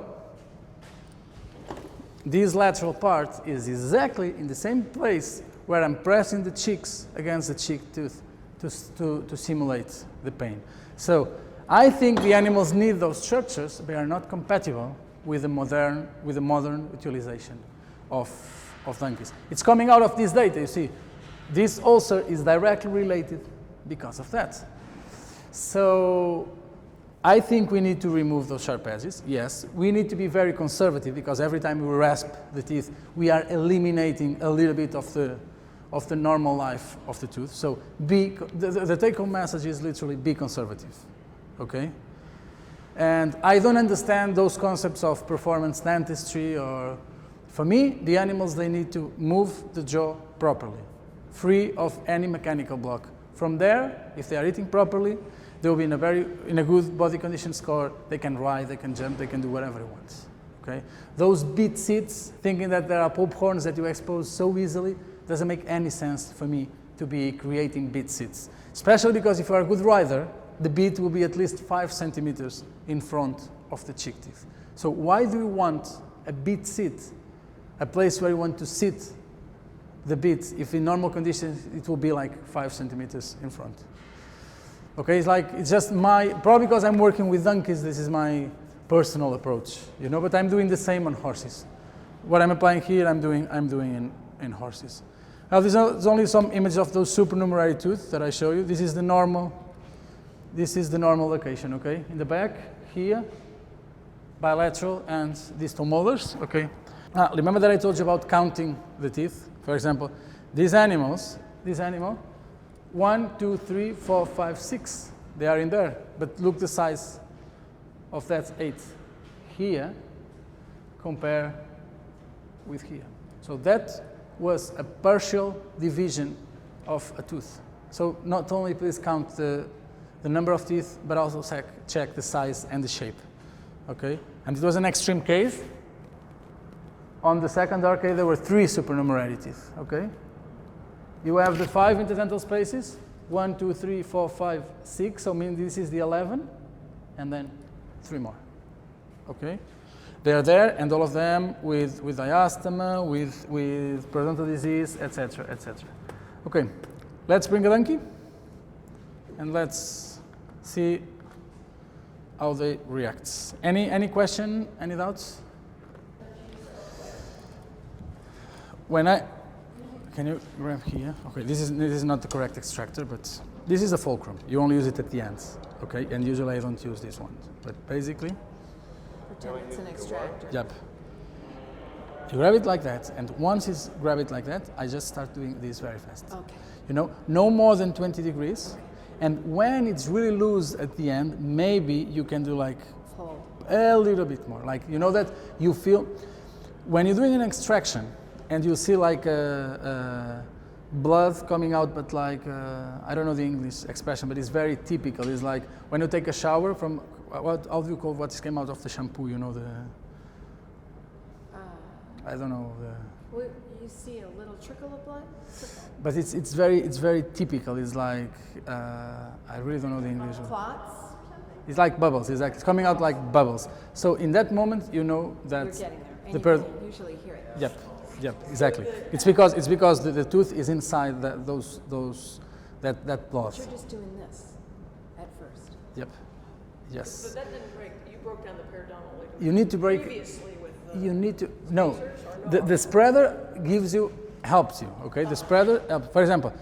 this lateral part is exactly in the same place where I'm pressing the cheeks against the cheek tooth to simulate the pain. So I think the animals need those structures, but are not compatible with the modern utilization of donkeys. It's coming out of this data, you see. This ulcer is directly related because of that. So I think we need to remove those sharp edges, yes. We need to be very conservative because every time we rasp the teeth, we are eliminating a little bit of the normal life of the tooth. So the take-home message is literally be conservative, okay? And I don't understand those concepts of performance dentistry or, for me, the animals, they need to move the jaw properly, free of any mechanical block. From there, if they are eating properly, they will be in a good body condition score. They can ride, they can jump, they can do whatever they want, okay? Those beat seats, thinking that there are pulp horns that you expose so easily, doesn't make any sense for me to be creating beat seats. Especially because if you are a good rider, the beat will be at least 5 centimeters in front of the cheek teeth. So why do you want a beat seat a place where you want to sit the bit. If in normal conditions, it will be like 5 centimeters in front. Okay, it's just probably because I'm working with donkeys, this is my personal approach, you know, but I'm doing the same on horses. What I'm applying here, I'm doing in horses. Now there's only some images of those supernumerary tooth that I show you. This is the normal location, okay? In the back, here, bilateral and distal molars, okay? Now, remember that I told you about counting the teeth? For example, this animal, 1, 2, 3, 4, 5, 6, they are in there. But look the size of that 8 here, compare with here. So that was a partial division of a tooth. So not only please count the number of teeth, but also check the size and the shape, okay? And it was an extreme case. On the second arcade, there were 3 supernumerary teeth, okay? You have the 5 interdental spaces, 1, 2, 3, 4, 5, 6, so meaning this is the 11, and then 3 more, okay? They are there, and all of them with diastema, with periodontal disease, etc., etc. Okay, let's bring a donkey, and let's see how they react. Any question, any doubts? Can you grab here? Okay, this is not the correct extractor, but this is a fulcrum. You only use it at the end, okay? And usually I don't use this one, but basically. Pretend it's an extractor. Yep. You grab it like that, and once you grab it like that, I just start doing this very fast. Okay. You know, no more than 20 degrees, and when it's really loose at the end, maybe you can do like Fold. a little bit more. Like, you know that you feel, when you're doing an extraction, and you see like blood coming out, but like, I don't know the English expression, but it's very typical. It's like when you take a shower from, how do you call what came out of the shampoo, you know, I don't know. Well, you see a little trickle of blood? But it's very typical. It's like, I really don't know the English. Clots? It's like bubbles, it's like, it's coming out like bubbles. So in that moment, you know that You're getting there, and the you person, can usually hear it. Yep, exactly. It's because the tooth is inside that blood. You're just doing this at first. Yep. Yes. But that didn't break, you broke down the periodontal ligament You need to break. previously with the You need to no. The spreader helps you. Okay. The spreader. For example,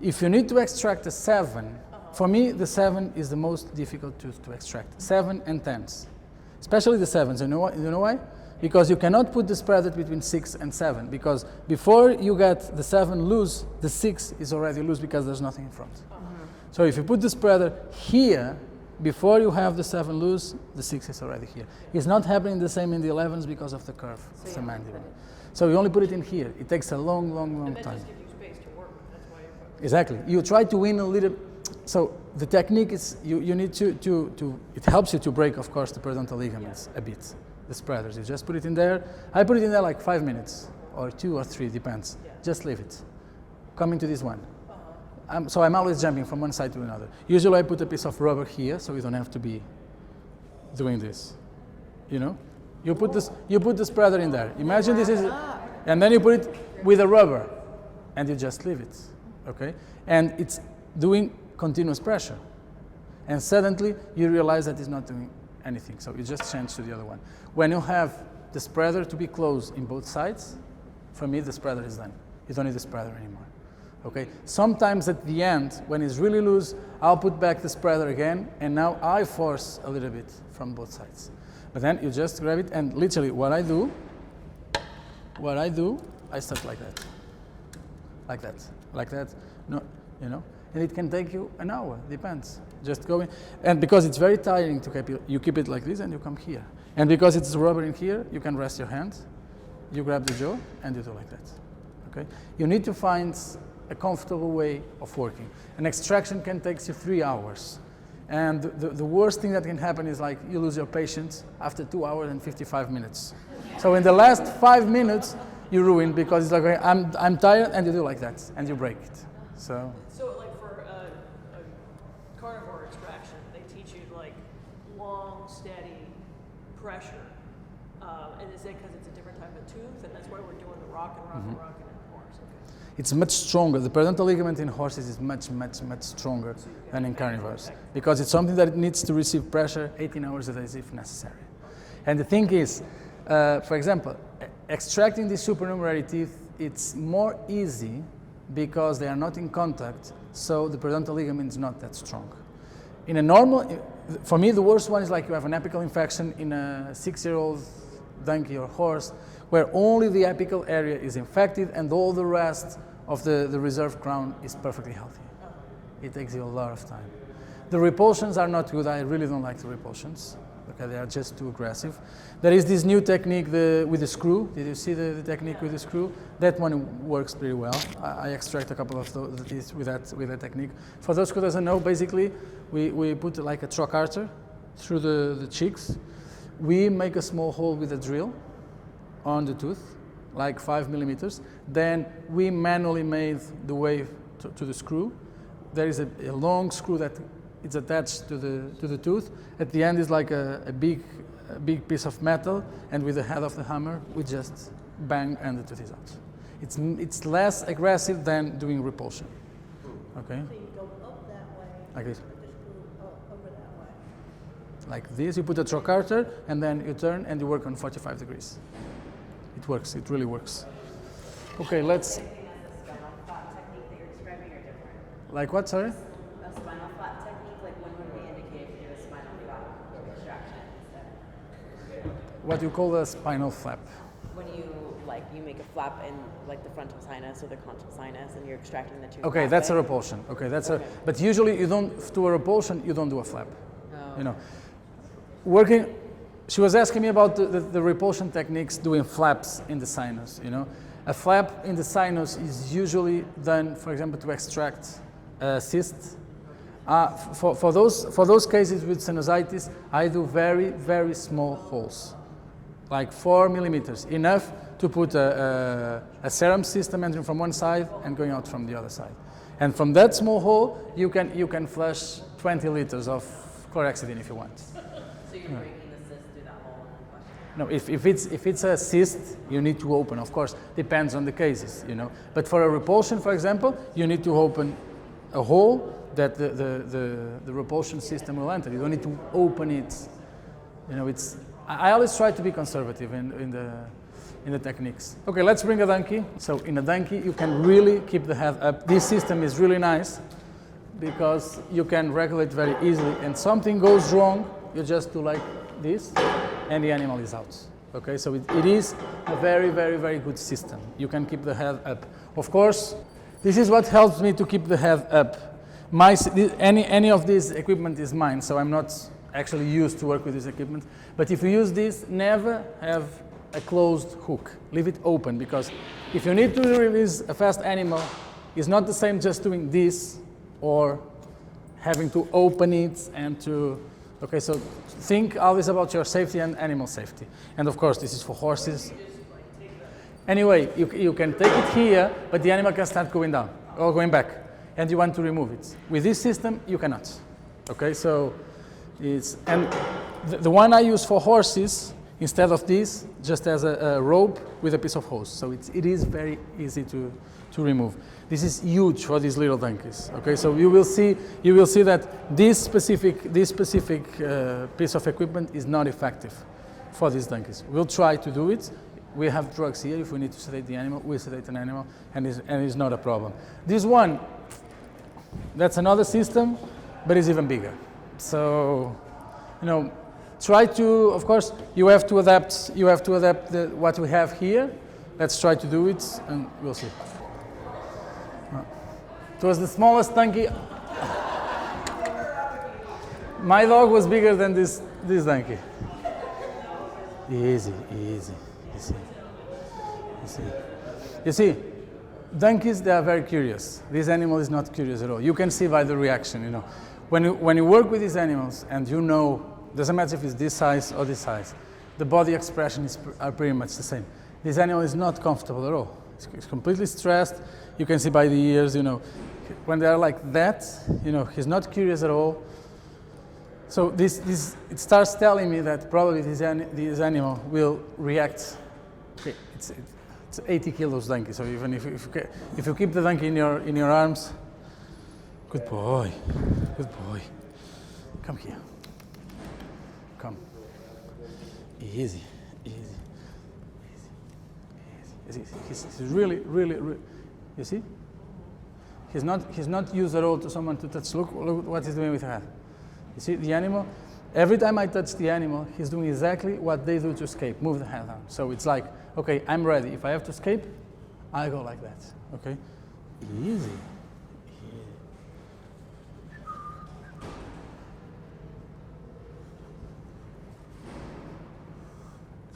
if you need to extract a 7, for me the 7 is the most difficult tooth to extract. 7 and 10s, especially the 7s. You know why? Because you cannot put the spreader between 6 and 7, because before you get the 7 loose, the 6 is already loose because there's nothing in front. So if you put the spreader here, before you have the 7 loose, the 6 is already here. It's not happening the same in the 11s because of the curve of the mandible. So you only put it in here. It takes a long and that time. just gives you space to work with. That's why you're focused. Exactly. You try to win a little. So the technique is you need to it helps you to break, of course, the periodontal ligaments a bit. The spreaders, you just put it in there. I put it in there like 5 minutes, or 2 or 3, depends. Just leave it. Coming to this one. So I'm always jumping from one side to another. Usually I put a piece of rubber here, so you don't have to be doing this. You know, you put the spreader in there. Imagine this is, and then you put it with a rubber, and you just leave it. Okay, and it's doing continuous pressure, and suddenly you realize that it's not doing anything, so you just change to the other one. When you have the spreader to be closed in both sides, for me the spreader is done. You don't need the spreader anymore. Okay. Sometimes at the end, when it's really loose, I'll put back the spreader again, and now I force a little bit from both sides. But then you just grab it, and literally what I do, I start like that. No, you know. And it can take you an hour, depends. Just going, and because it's very tiring to keep you keep it like this and you come here. And because it's rubber in here, you can rest your hand, you grab the jaw, and you do like that. Okay? You need to find a comfortable way of working. An extraction can take you 3 hours. And the worst thing that can happen is like you lose your patience after 2 hours and 55 minutes. So in the last 5 minutes, you ruin because it's like, okay, I'm tired, and you do like that, and you break it. So like for a carnivore extraction, they teach you like long, steady pressure And is it because it's a different type of tooth, and that's why we're doing the rock and rock and rock and horse? Okay. It's much stronger. The periodontal ligament in horses is much stronger than in carnivores because it's something that needs to receive pressure 18 hours a day if necessary. And the thing is, for example, extracting these supernumerary teeth, it's more easy because they are not in contact, so the periodontal ligament is not that strong. In a normal, for me the worst one is like you have an apical infection in a 6-year-old donkey or horse where only the apical area is infected and all the rest of the reserved crown is perfectly healthy. It takes you a lot of time. The repulsions are not good. I really don't like the repulsions. Okay, they are just too aggressive. There is this new technique with the screw. Did you see the technique with the screw? That one works pretty well. I extract a couple of the teeth with that technique. For those who doesn't know, basically, we put like a trocharter through the cheeks. We make a small hole with a drill on the tooth, like 5 millimeters. Then we manually made the way to the screw. There is a long screw that it's attached to the tooth. At the end is like a big piece of metal, and with the head of the hammer, we just bang and the tooth is out. It's less aggressive than doing repulsion. Okay. So you go up that way. Like this. With the screw over that way. Like this, you put a trocharter, and then you turn and you work on 45 degrees. It works. It really works. Okay, let's. Same thing as the spinal flat technique that you're describing, or different? Like what? Sorry. A spinal flat technique, like when would we indicate to do a spinal flat extraction instead? What do you call a spinal flap? When you make a flap in like the frontal sinus or the contal sinus, and you're extracting the tooth. Okay, that's a repulsion. Okay, but usually you don't do a repulsion. You don't do a flap. Oh. You know, working. She was asking me about the repulsion techniques doing flaps in the sinus. You know, a flap in the sinus is usually done, for example, to extract a cyst. For those cases with sinusitis, I do very small holes, like 4 millimeters, enough to put a serum system entering from one side and going out from the other side. And from that small hole, you can flush 20 liters of chlorhexidine if you want. So you're breaking the cyst through that hole and then flushing. No, if it's a cyst, you need to open. Of course, depends on the cases, you know. But for a repulsion, for example, you need to open a hole that the repulsion system will enter. You don't need to open it. You know, I always try to be conservative in the techniques. Okay, let's bring a donkey. So in a donkey, you can really keep the head up. This system is really nice because you can regulate very easily. And something goes wrong, you just do like this, and the animal is out. Okay, so it is a very good system. You can keep the head up. Of course, this is what helps me to keep the head up. Any of this equipment is mine, so I'm not actually used to work with this equipment. But if you use this, never have a closed hook. Leave it open, because if you need to release a fast animal, it's not the same just doing this or having to open it and to... Okay, so think always about your safety and animal safety. And of course, this is for horses. Anyway, you can take it here, but the animal can start going down or going back, and you want to remove it. With this system, you cannot. Okay, so and the one I use for horses, instead of this, just as a rope with a piece of hose. So it is very easy to remove. This is huge for these little donkeys. Okay, so you will see that this specific piece of equipment is not effective for these donkeys. We'll try to do it. We have drugs here. If we need to sedate the animal, we sedate an animal, and it's not a problem. This one, that's another system, but it's even bigger. So, you know, try to. Of course, you have to adapt. You have to adapt what we have here. Let's try to do it, and we'll see. It was the smallest donkey. My dog was bigger than this donkey. Easy. You see, donkeys, they are very curious. This animal is not curious at all. You can see by the reaction, you know. When you work with these animals, and you know, doesn't matter if it's this size or this size, the body expressions are pretty much the same. This animal is not comfortable at all. It's completely stressed. You can see by the ears, you know. When they are like that, you know, he's not curious at all. So it starts telling me that probably this animal will react. Okay, it's 80 kilos donkey. So even if you keep the donkey in your arms, good boy, come here, come, easy. He's really, you see? He's not used at all to someone to touch. Look what he's doing with her head. You see, the animal, every time I touch the animal, he's doing exactly what they do to escape, move the head down. So it's like, okay, I'm ready. If I have to escape, I go like that, okay? Easy.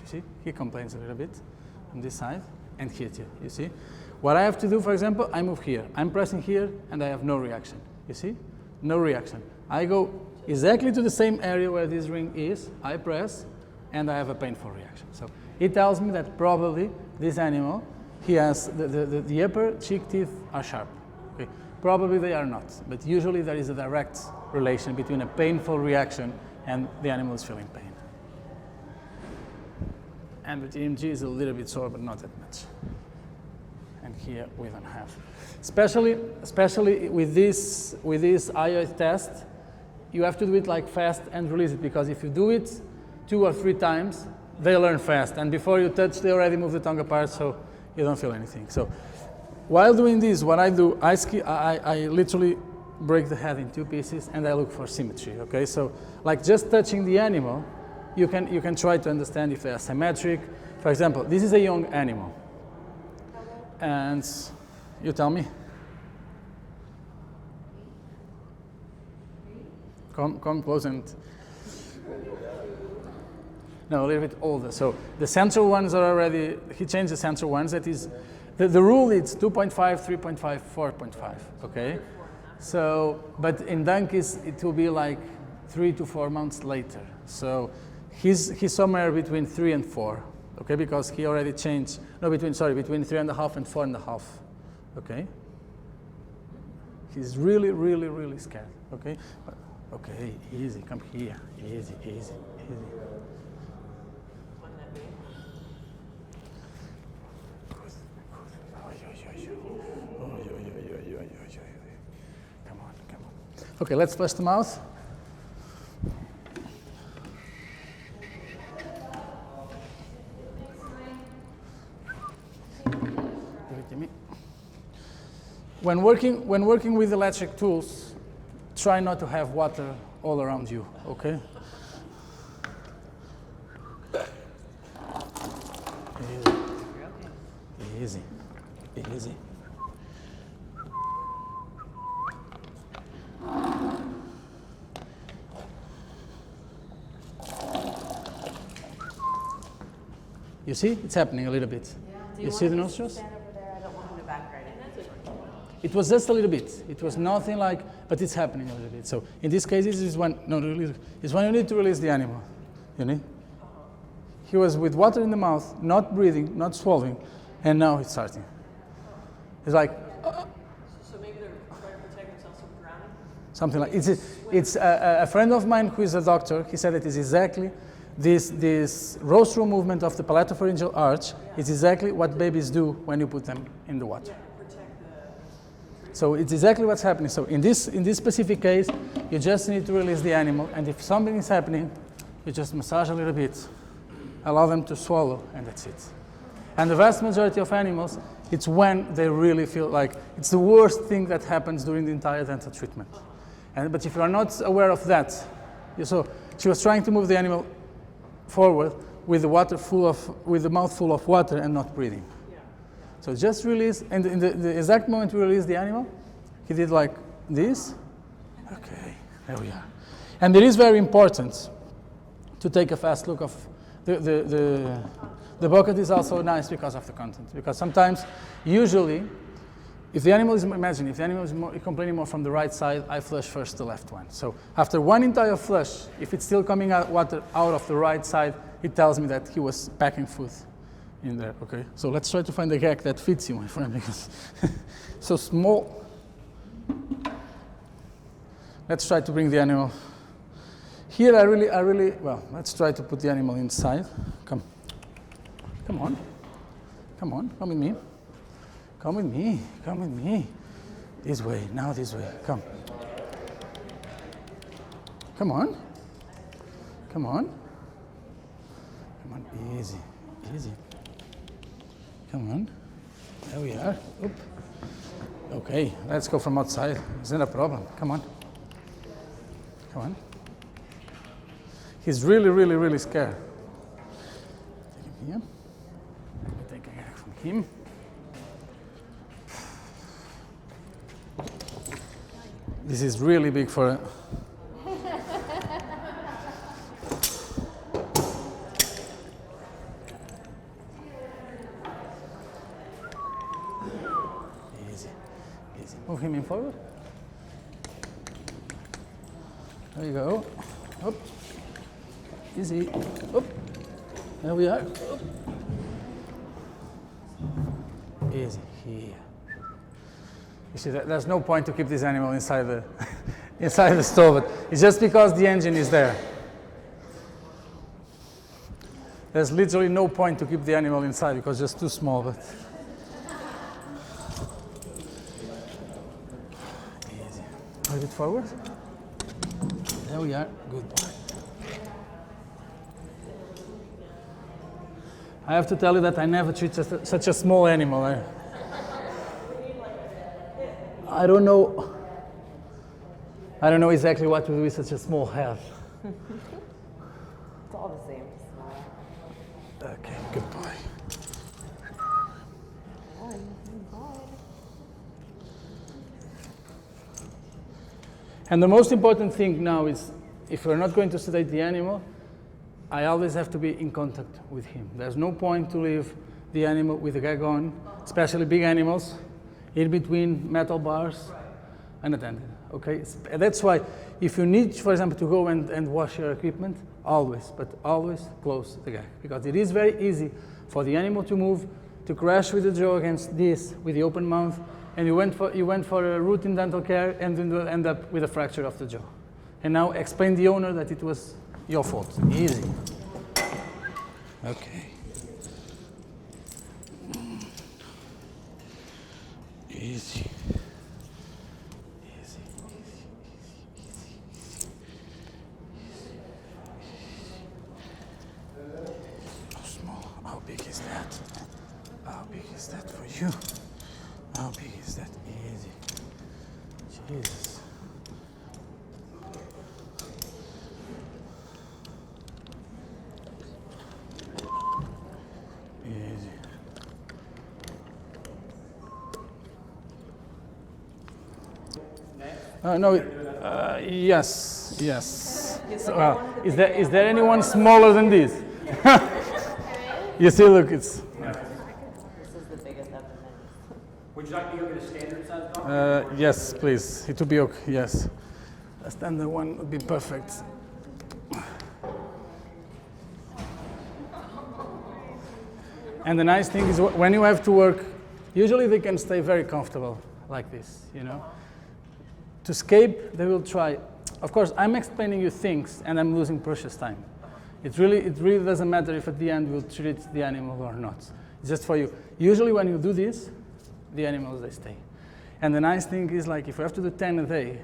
You see, he complains a little bit on this side and here too, you see? What I have to do, for example, I move here. I'm pressing here and I have no reaction, you see? No reaction. I go exactly to the same area where this ring is, I press, and I have a painful reaction. So it tells me that probably this animal, he has, the upper cheek teeth are sharp. Okay? Probably they are not, but usually there is a direct relation between a painful reaction and the animal is feeling pain. And the EMG is a little bit sore, but not that much. And here we don't have. Especially with this IOS test, you have to do it like fast and release it, because if you do it 2 or 3 times, they learn fast. And before you touch, they already move the tongue apart, so you don't feel anything. So while doing this, what I do, I literally break the head in 2 pieces and I look for symmetry, okay? So like just touching the animal, you can try to understand if they are symmetric. For example, this is a young animal. And you tell me. Come close and. No, a little bit older. So the central ones are already, he changed the central ones. That is, the rule is 2.5, 3.5, 4.5, okay? So, but in donkeys, it will be like 3 to 4 months later. So he's somewhere between 3 and 4, okay? Because he already changed, between 3.5 and 4.5, okay? He's really, really, really scared, okay? Okay, easy, come here, easy. Come on. Okay, let's flush the mouth. Give it to me. When working with electric tools, try not to have water all around you, okay? Easy. You see, it's happening a little bit. Yeah. You see the nostrils? Stand over there. I don't want him to back right in. It was just a little bit. It was nothing like, but it's happening a little bit. So in this case, this is when you need to release the animal. You know? He was with water in the mouth, not breathing, not swallowing, and now it's starting. It's like. So maybe they're trying to protect themselves from drowning? Something like it's a friend of mine who is a doctor. He said it is exactly this rostral movement of the palatopharyngeal arch is exactly what babies do when you put them in the water. So it's exactly what's happening. So in this specific case, you just need to release the animal, and if something is happening, you just massage a little bit, allow them to swallow, and that's it. And the vast majority of animals, it's when they really feel like it's the worst thing that happens during the entire dental treatment. But if you are not aware of that, so she was trying to move the animal forward with the mouth full of water and not breathing. So just release, and in the exact moment we release the animal, he did like this. Okay, there we are. And it is very important to take a fast look of the bucket is also nice because of the content. Because sometimes, usually, if the animal is complaining more from the right side, I flush first the left one. So after one entire flush, if it's still coming out water out of the right side, it tells me that he was packing food in there, okay? So let's try to find a gag that fits you, my friend, because so small. Let's try to bring the animal Here I really, well, let's try to put the animal inside. Come on, come with me. Come with me. This way, now this way, come. Come on, easy. Come on, there we are. Oop. Okay, let's go from outside. Isn't a problem? Come on. He's really scared. Take him here. Take a hair from him. This is really big for a... Easy. Move him in forward. There you go. Up. Easy. Up. There we are. Up. Easy. Here. You see, there's no point to keep this animal inside the inside the stove. But it's just because the engine is there. There's literally no point to keep the animal inside because it's just too small. But easy. Move it forward. There we are. Good boy. I have to tell you that I never treat such a small animal. I don't know exactly what to do with such a small head. It's all the same, just small. Okay, good boy. And the most important thing now is, if we're not going to sedate the animal, I always have to be in contact with him. There's no point to leave the animal with the gag on, especially big animals, in between metal bars, unattended. Okay, that's why if you need, for example, to go and wash your equipment, always close the gag, because it is very easy for the animal to move, to crash with the jaw against this with the open mouth, and you went for a routine dental care and then you end up with a fracture of the jaw. And now explain the owner that it was your fault. Easy. Okay. Easy. So small. How big is that? How big is that for you? How big is that? Easy. Jesus. Easy. No. Yes. Is there anyone smaller than this? You see, look, it's. This is the biggest of the many. Would you like me to go get a standard size dog? Yes, please. It would be okay. Yes. A standard one would be perfect. And the nice thing is when you have to work, usually they can stay very comfortable like this, you know. To escape, they will try. Of course, I'm explaining you things and I'm losing precious time. It really doesn't matter if at the end we'll treat the animal or not. It's just for you. Usually when you do this, the animals, they stay. And the nice thing is, like, if you have to do 10 a day,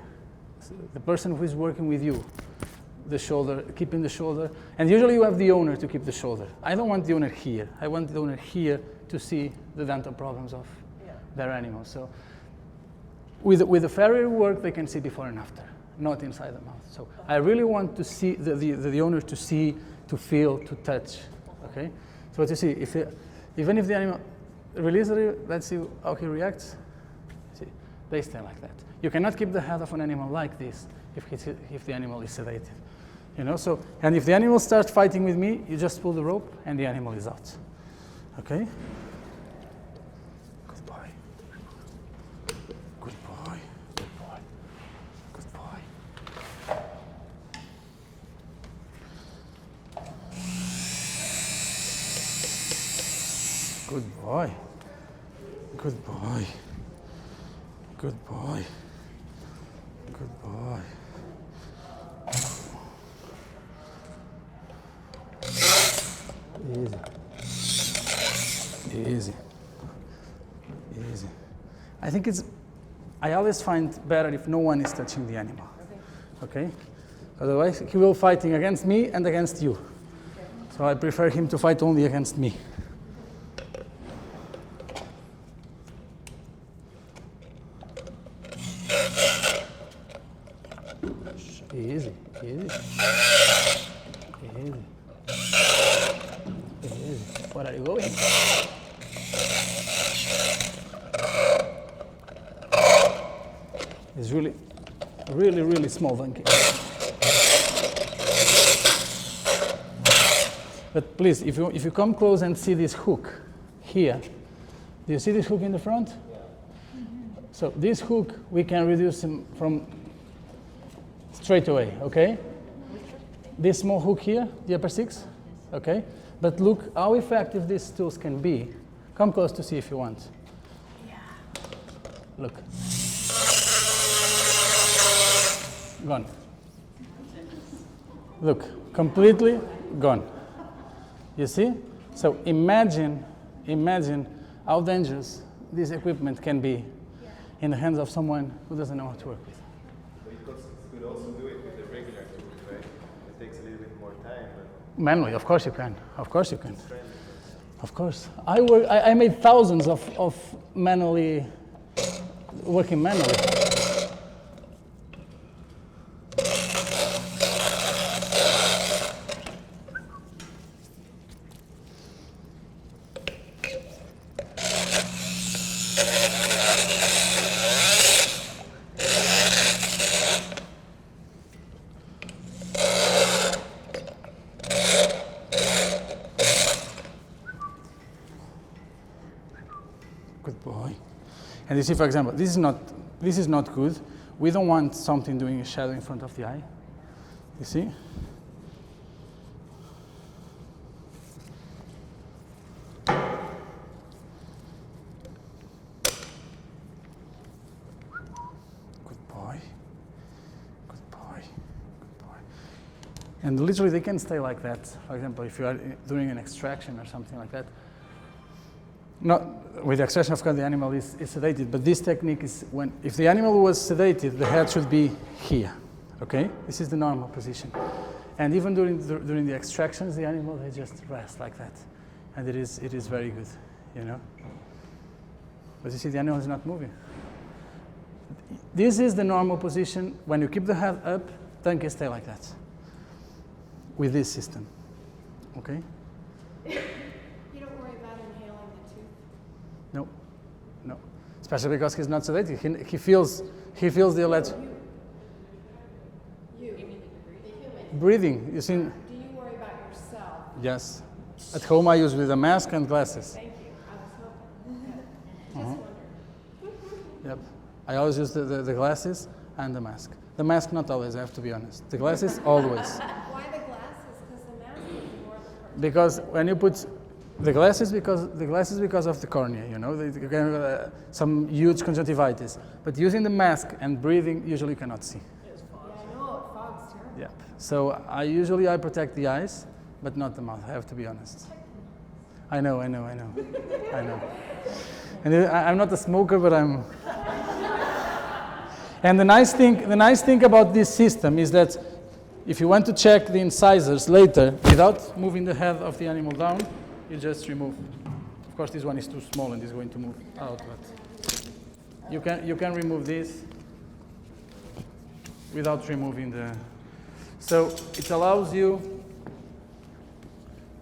the person who is working with you, the shoulder, keeping the shoulder, and usually you have the owner to keep the shoulder. I don't want the owner here. I want the owner here to see the dental problems of their animals. So with the farrier work, they can see before and after, not inside the mouth. So I really want to see the owner to see, to feel, to touch. Okay. So what you see, even if the animal releases, let's see how he reacts. See, they stay like that. You cannot keep the head of an animal like this if the animal is sedated. You know, so, and if the animal starts fighting with me, you just pull the rope and the animal is out. Okay? Good boy. Good boy. Good boy. Good boy. Good boy. Good boy. Good boy. Good boy. I think I always find better if no one is touching the animal. Okay? Otherwise, he will fighting against me and against you. So I prefer him to fight only against me. Easy, easy. Easy. Easy. Where are you going? It's really, really, really small donkey. But please, if you come close and see this hook here, do you see this hook in the front? Yeah. So this hook, we can reduce him from straight away, okay? This small hook here, the upper six, okay? But look how effective these tools can be. Come close to see if you want. Yeah. Look. Gone. Look, completely gone. You see? So imagine how dangerous this equipment can be in the hands of someone who doesn't know how to work with. But you could also do it with the regular tools, right? It takes a little bit more time. But Manually, of course you can. Of course you can. Of course. I made thousands of manually, working manually. Good boy. And you see, for example, this is not good. We don't want something doing a shadow in front of the eye. You see? Good boy. Good boy. Good boy. And literally they can stay like that. For example, if you are doing an extraction or something like that. Not with the extraction, of course, the animal is sedated, but this technique is if the animal was sedated, the head should be here, okay? This is the normal position. And even during the extractions, the animal, they just rest like that. And it is very good, you know? But you see, the animal is not moving. This is the normal position. When you keep the head up, donkey stay like that with this system, okay? No, no. Especially because he's not sedated. He feels the electric. Breathing. You see? Do you worry about yourself? Yes. At home I use with a mask and glasses. Thank you. I was hoping. Yep. I always use the glasses and the mask. The mask not always, I have to be honest. The glasses always. Why the glasses? Because the mask is more the Because when you put the glasses because of the cornea, you know, they get some huge conjunctivitis. But using the mask and breathing, usually you cannot see. Yeah, I know, it fog's terrible. Yeah. So I protect the eyes, but not the mouth. I have to be honest. I know. I know. And I'm not a smoker, but I'm. And the nice thing about this system is that if you want to check the incisors later without moving the head of the animal down, you just remove. Of course, this one is too small and is going to move out, but you can remove this without removing the. So it allows you.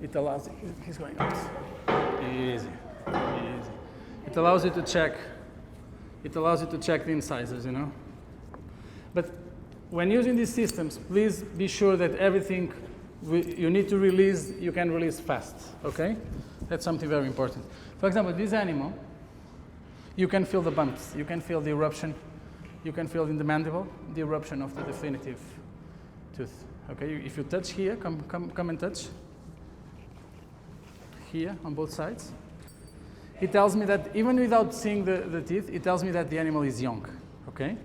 He's going out. Easy. It allows you to check. It allows you to check the incisors, you know. But when using these systems, please be sure that everything you need to release, you can release fast, okay? That's something very important. For example, this animal, you can feel the bumps, you can feel the eruption, you can feel in the mandible the eruption of the definitive tooth, okay? If you touch here, come and touch. Here, on both sides. It tells me that even without seeing the teeth, it tells me that the animal is young, okay?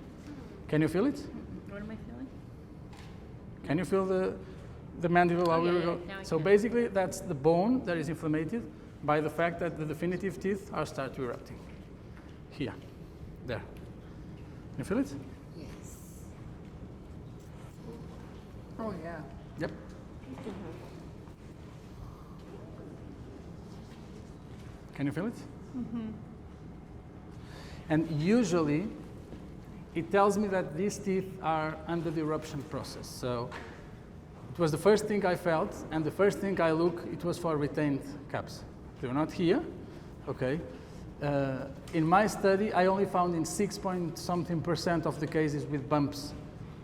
Can you feel it? What am I feeling? Can you feel the mandible? So basically, that's the bone that is inflamed by the fact that the definitive teeth are start erupting. Here. There. You feel it? Yes. Oh, yeah. Yep. Can you feel it? And usually, it tells me that these teeth are under the eruption process. So it was the first thing I felt, and the first thing I looked, it was for retained caps. They were not here, okay? In my study, I only found in 6-point-something% of the cases with bumps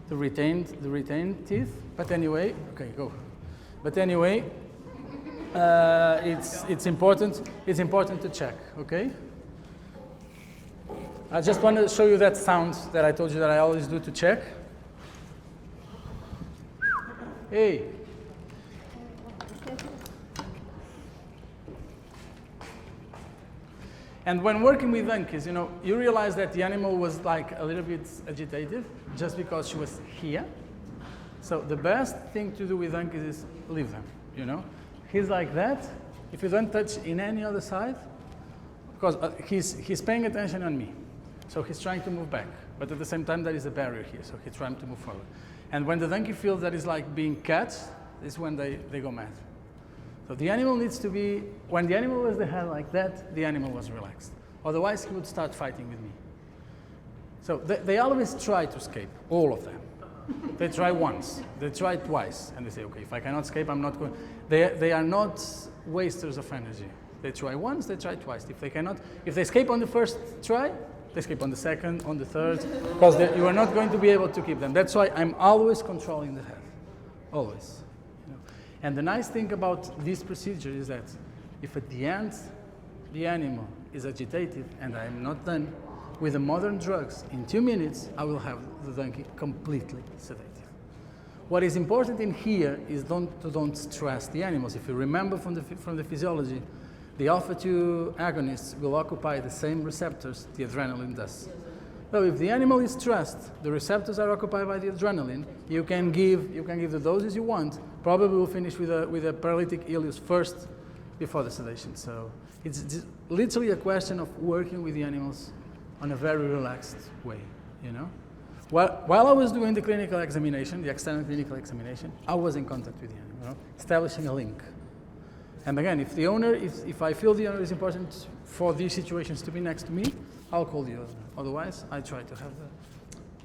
the retained teeth. But anyway, okay, go. But anyway, it's important to check, okay? I just want to show you that sound that I told you that I always do to check. Hey. And when working with donkeys, you realize that the animal was like a little bit agitated just because she was here. So the best thing to do with donkeys is leave them, He's like that. If you don't touch in any other side, because he's paying attention on me. So he's trying to move back. But at the same time, there is a barrier here, so he's trying to move forward. And when the donkey feels that it's like being cut, is when they go mad. So the animal needs to be, when the animal was the head like that, the animal was relaxed. Otherwise, he would start fighting with me. So they always try to escape, all of them. They try once, they try twice, and they say, okay, if I cannot escape, I'm not going. They are not wasters of energy. They try once, they try twice. If they escape on the first try, they escape on the second, on the third, because you are not going to be able to keep them. That's why I'm always controlling the head, always. And the nice thing about this procedure is that if at the end the animal is agitated and I am not done with the modern drugs, in 2 minutes I will have the donkey completely sedated. What is important in here is don't stress the animals. If you remember from the physiology, the alpha-2 agonists will occupy the same receptors the adrenaline does. So if the animal is stressed, the receptors are occupied by the adrenaline, you can give the doses you want. Probably we'll finish with a paralytic ileus first before the sedation. So it's literally a question of working with the animals on a very relaxed way, While I was doing the clinical examination, the external clinical examination, I was in contact with the animal, establishing a link. And again, if I feel the owner is important for these situations to be next to me, I'll call the owner. Otherwise, I try to have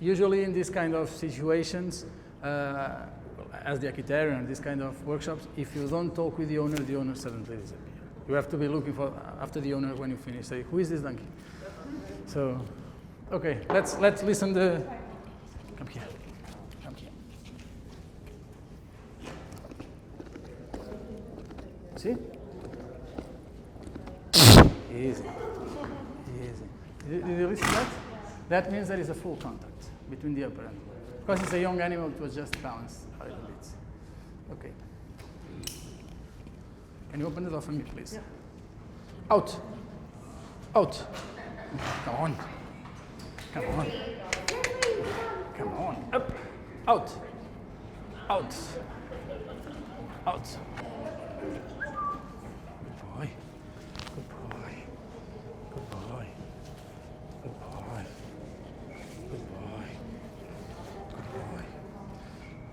usually in these kind of situations, as the Veterinarian, these kind of workshops, if you don't talk with the owner suddenly disappears. You have to be looking after the owner when you finish. Say, who is this donkey? So, okay, let's listen to. Come here. Come here. See? Easy. Did you listen to that? That means there is a full contact between the upper and lower. Because it's a young animal, it was just balanced a little bit. Okay. Can you open the door for me, please? Yeah. Out. Out. Come on. Come on. Come on. Up. Out. Out. Out. Good boy. Good boy. Good boy. Good boy. Good boy. Good boy.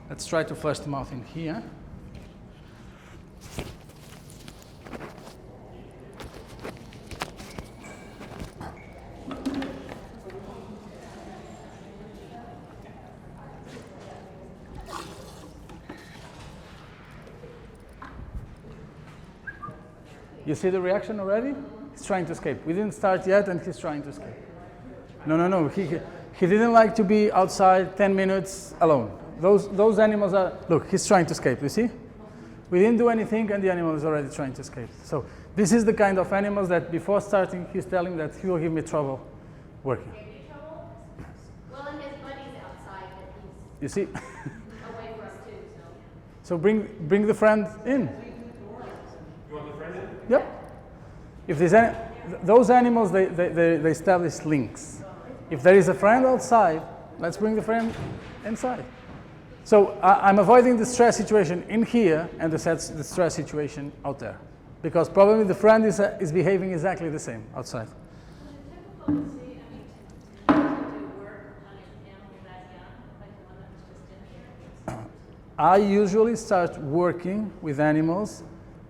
Let's try to flush the mouth in here. You see the reaction already? He's trying to escape. We didn't start yet and he's trying to escape. No. He didn't like to be outside 10 minutes alone. Those animals are, look, he's trying to escape, you see? We didn't do anything and the animal is already trying to escape. So this is the kind of animals that before starting, he's telling that he will give me trouble working. Give you trouble? Well, and his buddy's outside, but he's You see? away from us too, So so. bring the friend in. You want the friend in? Yep. If there's those animals, they establish links. If there is a friend outside, let's bring the friend inside. So I'm avoiding the stress situation in here and the stress situation out there. Because probably the friend is behaving exactly the same outside. I usually start working with animals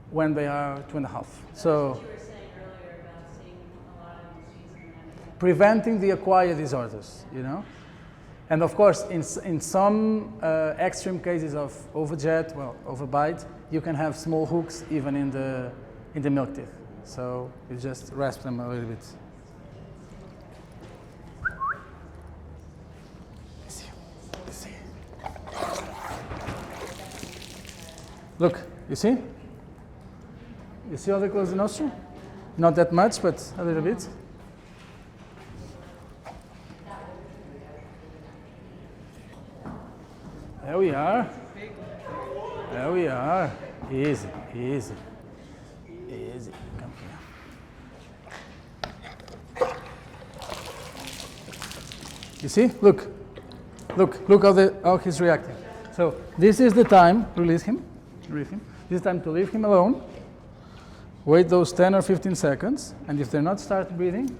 when they are 2.5. So You were saying earlier about seeing a lot of disease and preventing the acquired disorders, you know? And of course, in some extreme cases of overjet, well, overbite, you can have small hooks even in the milk teeth. So you just rasp them a little bit. Look, you see? You see how they close the nostril? Not that much, but a little bit. There we are. There we are. Easy, easy. Easy. Come here. You see? Look. Look how he's reacting. So this is the time, release him. This is time to leave him alone. Wait those 10 or 15 seconds, and if they're not start breathing,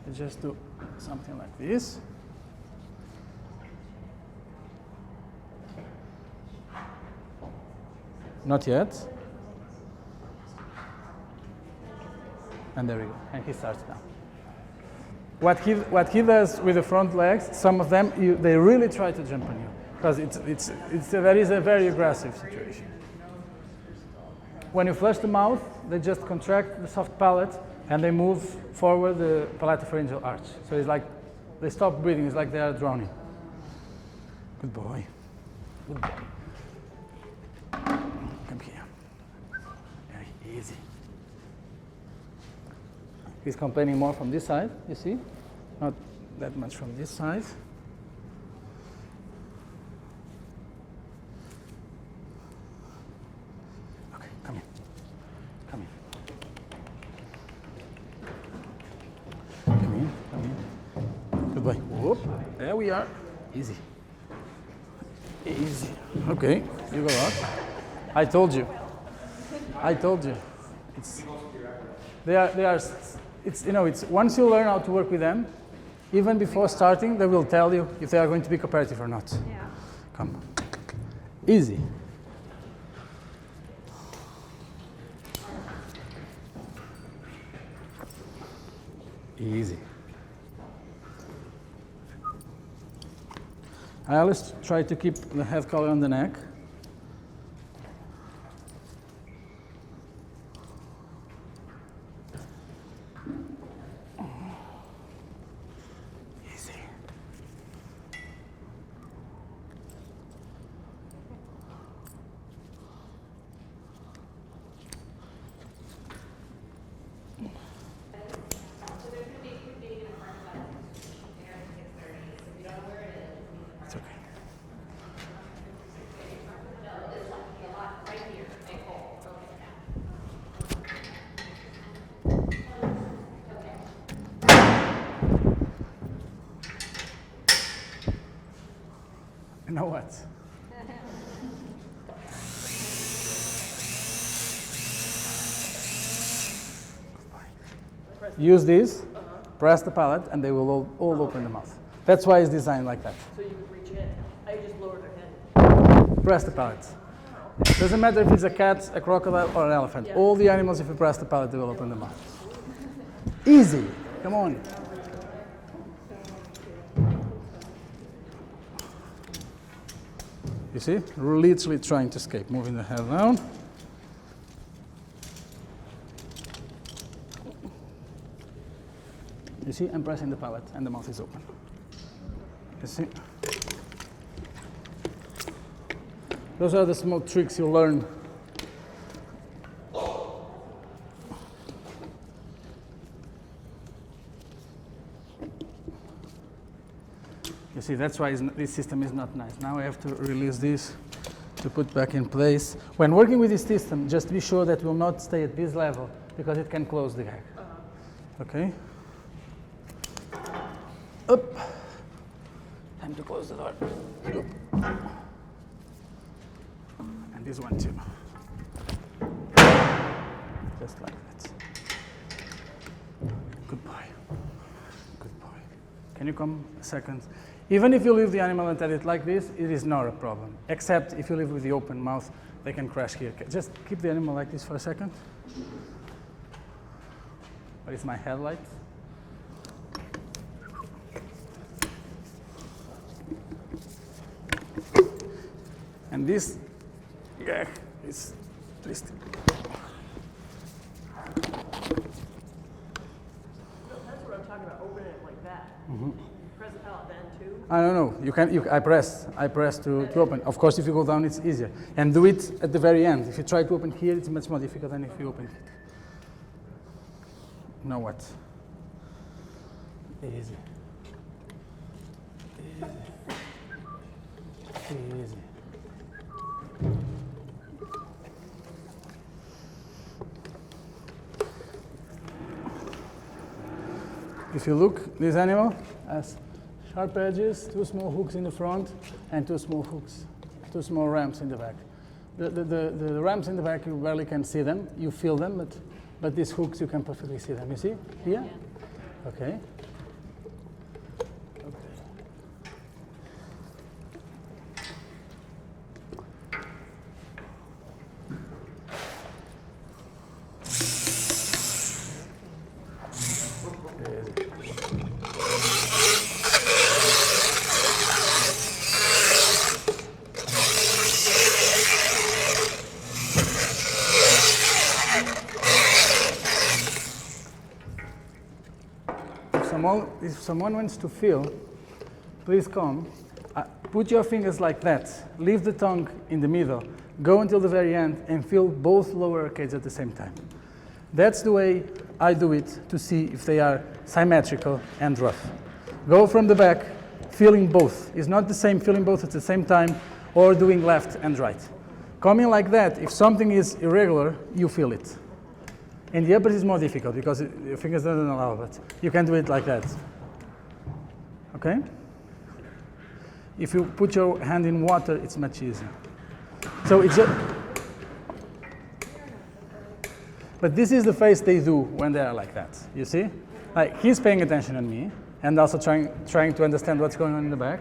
you just do something like this. Not yet. And there we go. And he starts now. What he does with the front legs, some of them, they really try to jump on you. Because that is a very aggressive situation. When you flush the mouth, they just contract the soft palate and they move forward the palatopharyngeal arch. So it's like they stop breathing. It's like they are drowning. Good boy. Good boy. Come here. Very easy. He's complaining more from this side, you see? Not that much from this side. Good boy. Whoop. There we are. Easy. Easy. Okay. You go out. I told you. They are. It's once you learn how to work with them, even before starting, they will tell you if they are going to be cooperative or not. Yeah. Come. Easy. Easy. I always try to keep the head collar on the neck. Easy. It's okay. You know what? Use this, press the palate, and they will all open the mouth. That's why it's designed like that. So you can reach in. I just lower their head. Press the palate. Doesn't matter if it's a cat, a crocodile, or an elephant. Yeah. All the animals, if you press the palate, they will open the mouth. Easy. Come on. You see? Literally trying to escape. Moving the head down. You see? I'm pressing the palate, and the mouth is open. You see? Those are the small tricks you learn. You see, that's why this system is not nice. Now I have to release this to put back in place. When working with this system, just be sure that it will not stay at this level because it can close the gag. Okay? Up. Time to close the door. Up. And this one too. Just like that. Good boy. Good boy. Can you come a second? Even if you leave the animal and tell it like this, it is not a problem. Except if you leave with the open mouth, they can crash here. Just keep the animal like this for a second. Where is my headlight? And this is twisted. That's what I'm talking about, opening it like that. Press the pallet then too. I don't know. I press to open. Of course, if you go down, it's easier. And do it at the very end. If you try to open here, it's much more difficult than if you open it. Now what? Easy. Easy. If you look, this animal has sharp edges, 2 small hooks in the front, and 2 small ramps in the back. The ramps in the back, you barely can see them. You feel them, but these hooks, you can perfectly see them. You see? Here? Okay. If someone wants to feel, please come. Put your fingers like that. Leave the tongue in the middle. Go until the very end and feel both lower arcades at the same time. That's the way I do it to see if they are symmetrical and rough. Go from the back, feeling both. It's not the same feeling both at the same time or doing left and right. Coming like that, if something is irregular, you feel it. In the upper is more difficult because your fingers don't allow it. You can do it like that. Okay? If you put your hand in water, it's much easier. So it's just, but this is the face they do when they are like that. You see? Like he's paying attention on me and also trying to understand what's going on in the back.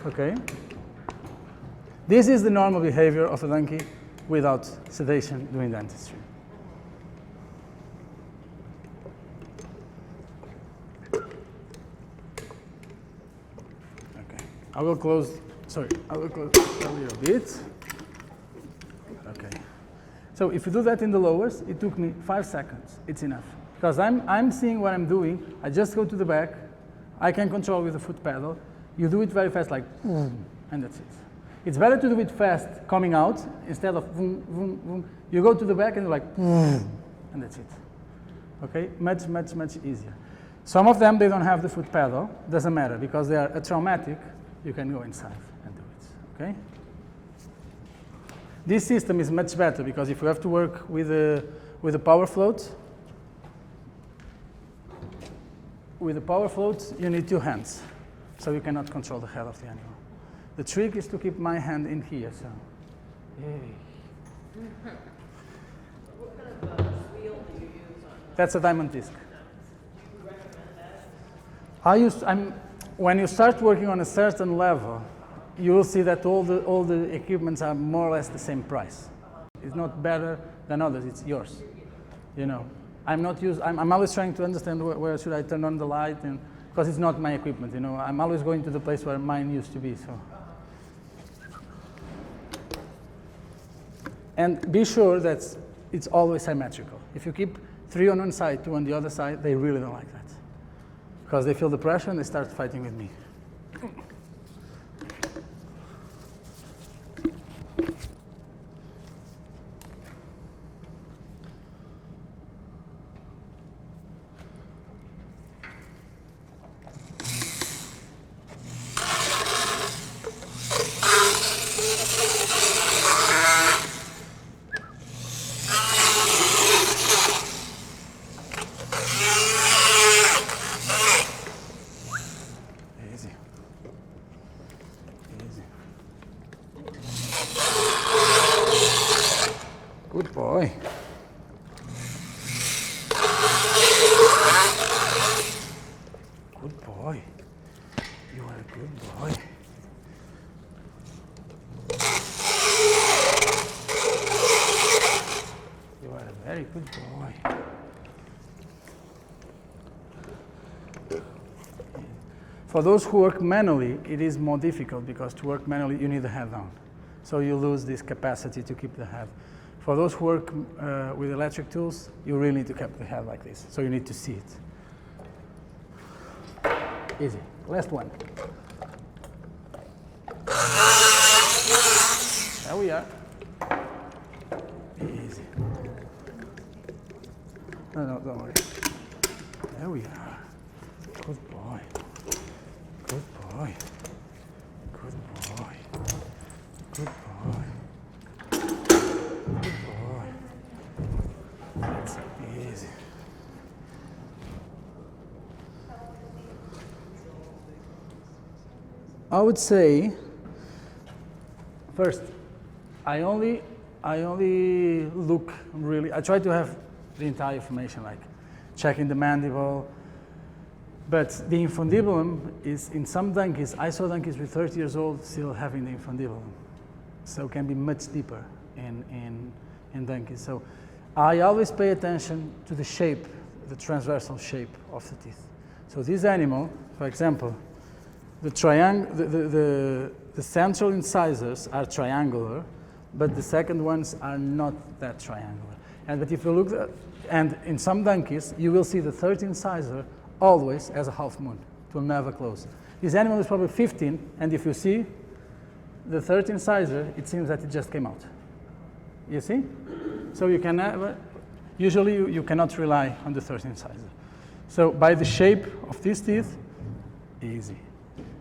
Okay? This is the normal behavior of a donkey without sedation doing dentistry. I will close a little bit. Okay. So if you do that in the lowers, it took me 5 seconds. It's enough. Because I'm seeing what I'm doing. I just go to the back. I can control with the foot pedal. You do it very fast, like, boom, and that's it. It's better to do it fast coming out instead of boom, boom, boom. You go to the back and you're like, boom, and that's it. Okay? Much, much, much easier. Some of them, they don't have the foot pedal. Doesn't matter because they are traumatic. You can go inside and do it, okay? This system is much better because if you have to work with a power float, you need 2 hands, so you cannot control the head of the animal. The trick is to keep my hand in here, so. Yay. What kind of wheel do you use on that? That's a diamond disc. Do you recommend that? When you start working on a certain level, you will see that all the equipments are more or less the same price. It's not better than others, it's yours. You know, I'm always trying to understand where should I turn on the light, and because it's not my equipment, you know. I'm always going to the place where mine used to be, so. And be sure that it's always symmetrical. If you keep 3 on one side, 2 on the other side, they really don't like that. Because they feel the pressure and they start fighting with me. Good boy. Good boy. You are a good boy. For those who work manually, it is more difficult because to work manually, you need the head down. So you lose this capacity to keep the head. For those who work with electric tools, you really need to keep the head like this. So you need to see it. Easy. Last one. There we are. Easy. No, don't worry. There we are. Good boy. Good boy. Good boy. Good boy. Good boy. That's easy. I would say, first, I only look really, I try to have the entire information, like checking the mandible, but the infundibulum is, in some donkeys, I saw donkeys with 30 years old still having the infundibulum. So it can be much deeper in donkeys. So I always pay attention to the shape, the transversal shape of the teeth. So this animal, for example, the central incisors are triangular, but the second ones are not that triangular. But if you look at, and in some donkeys, you will see the third incisor always as a half moon. It will never close. This animal is probably 15, and if you see the third incisor, it seems that it just came out. You see? So you can never, usually you cannot rely on the third incisor. So by the shape of these teeth, easy.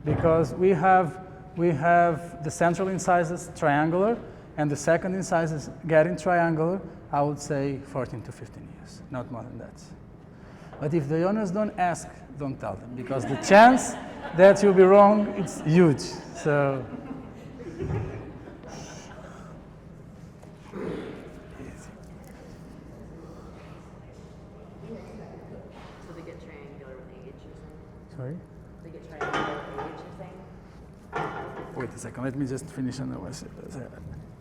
Because we have the central incisors triangular, and the second incisors getting triangular, I would say 14 to 15 years, not more than that. But if the owners don't ask, don't tell them, because the chance that you'll be wrong, it's huge. So, So they get triangular with age, you're saying? sorry? They get triangular with age, you're saying? Wait a second, let me just finish on the one.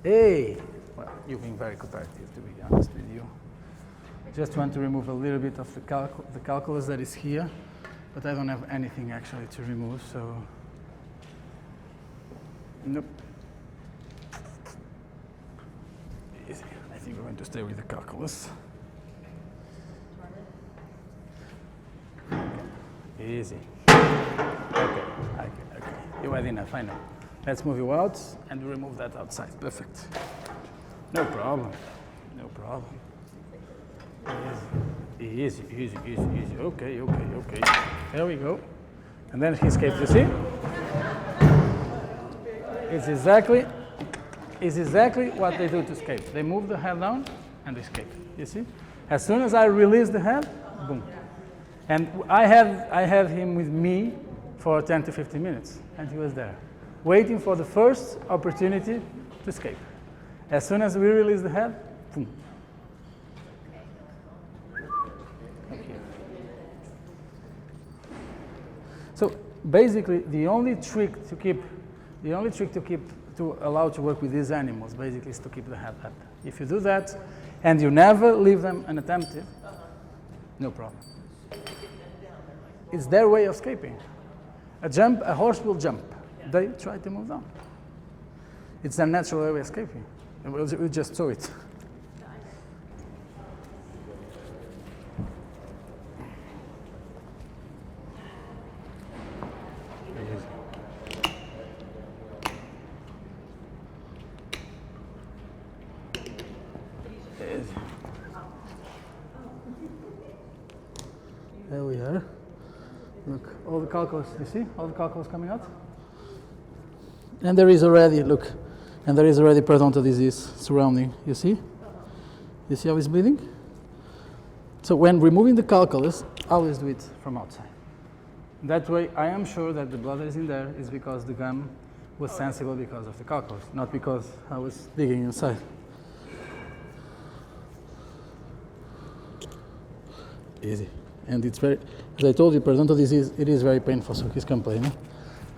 Hey! Well, you've been very cooperative, to be honest with you. Just want to remove a little bit of the calculus that is here, but I don't have anything actually to remove, so. Nope. Easy. I think we're going to stay with the calculus. Easy. Okay. You had enough, I know. Let's move you out and remove that outside. Perfect. No problem. No problem. Easy. Okay. There we go. And then he escapes, you see? It's exactly what they do to escape. They move the head down and escape, you see? As soon as I release the head, boom. And I had him with me for 10 to 15 minutes, and he was there, waiting for the first opportunity to escape. As soon as we release the head, boom. So basically, the only trick to allow to work with these animals basically is to keep the head up. If you do that, and you never leave them unattempted, no problem. It's their way of escaping. A horse will jump. They try to move down. It's their natural way of escaping. We just saw it. There we are. Look, all the calculus, you see? All the calculus coming out? And there is already, look, and there is already periodontal disease surrounding, you see? You see how it's bleeding? So when removing the calculus, I always do it from outside. That way, I am sure that the blood that is in there is because the gum was sensible because of the calculus, not because I was digging inside. Easy. And it's very, as I told you, periodontal disease, it is very painful, so he's complaining.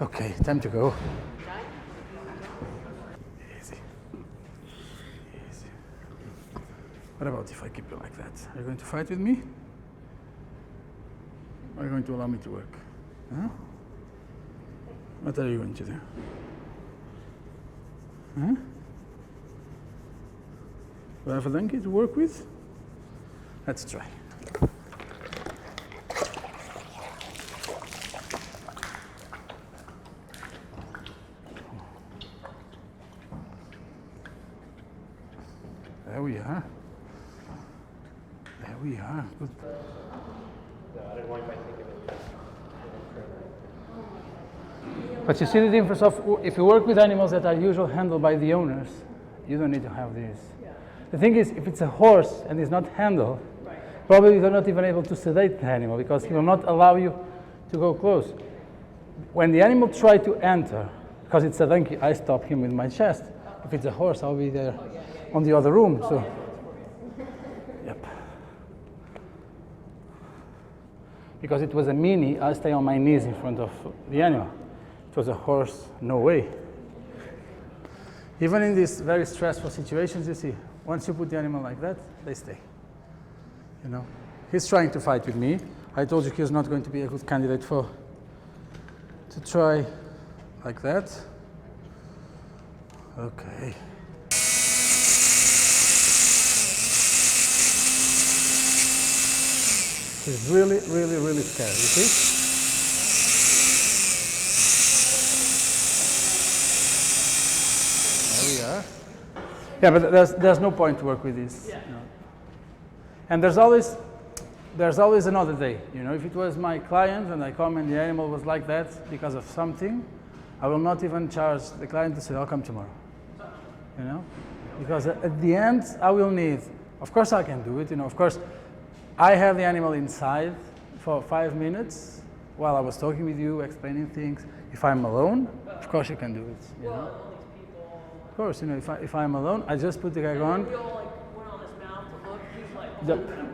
Okay, time to go. Easy. What about if I keep you like that? Are you going to fight with me? Or are you going to allow me to work? Huh? What are you going to do? Huh? Do I have a donkey to work with? Let's try. There we are. There we are. Good. But you see the difference of if you work with animals that are usually handled by the owners, you don't need to have this. Yeah. The thing is, if it's a horse and is not handled, probably you're not even able to sedate the animal because he will not allow you to go close. When the animal tries to enter, because it's a donkey, I stop him with my chest. If it's a horse, I'll be there on the other room. So, yep. Because it was a mini, I stay on my knees in front of the animal. It was a horse, no way. Even in these very stressful situations, you see, once you put the animal like that, they stay. You know, he's trying to fight with me. I told you he's not going to be a good candidate to try like that. Okay. He's really, really, really scared, you see? There we are. Yeah, but there's no point to work with this. Yeah. You know. And there's always another day. You know, if it was my client and I come and the animal was like that because of something, I will not even charge the client to say, I'll come tomorrow. You know? Because at the end, I will need, of course I can do it, you know, of course, I have the animal inside for 5 minutes while I was talking with you, explaining things. If I'm alone, of course you can do it, you know? All these people. Of course, you know, if I'm alone, I just put the guy on. We all like went on his mouth to look. He's like, The- holding him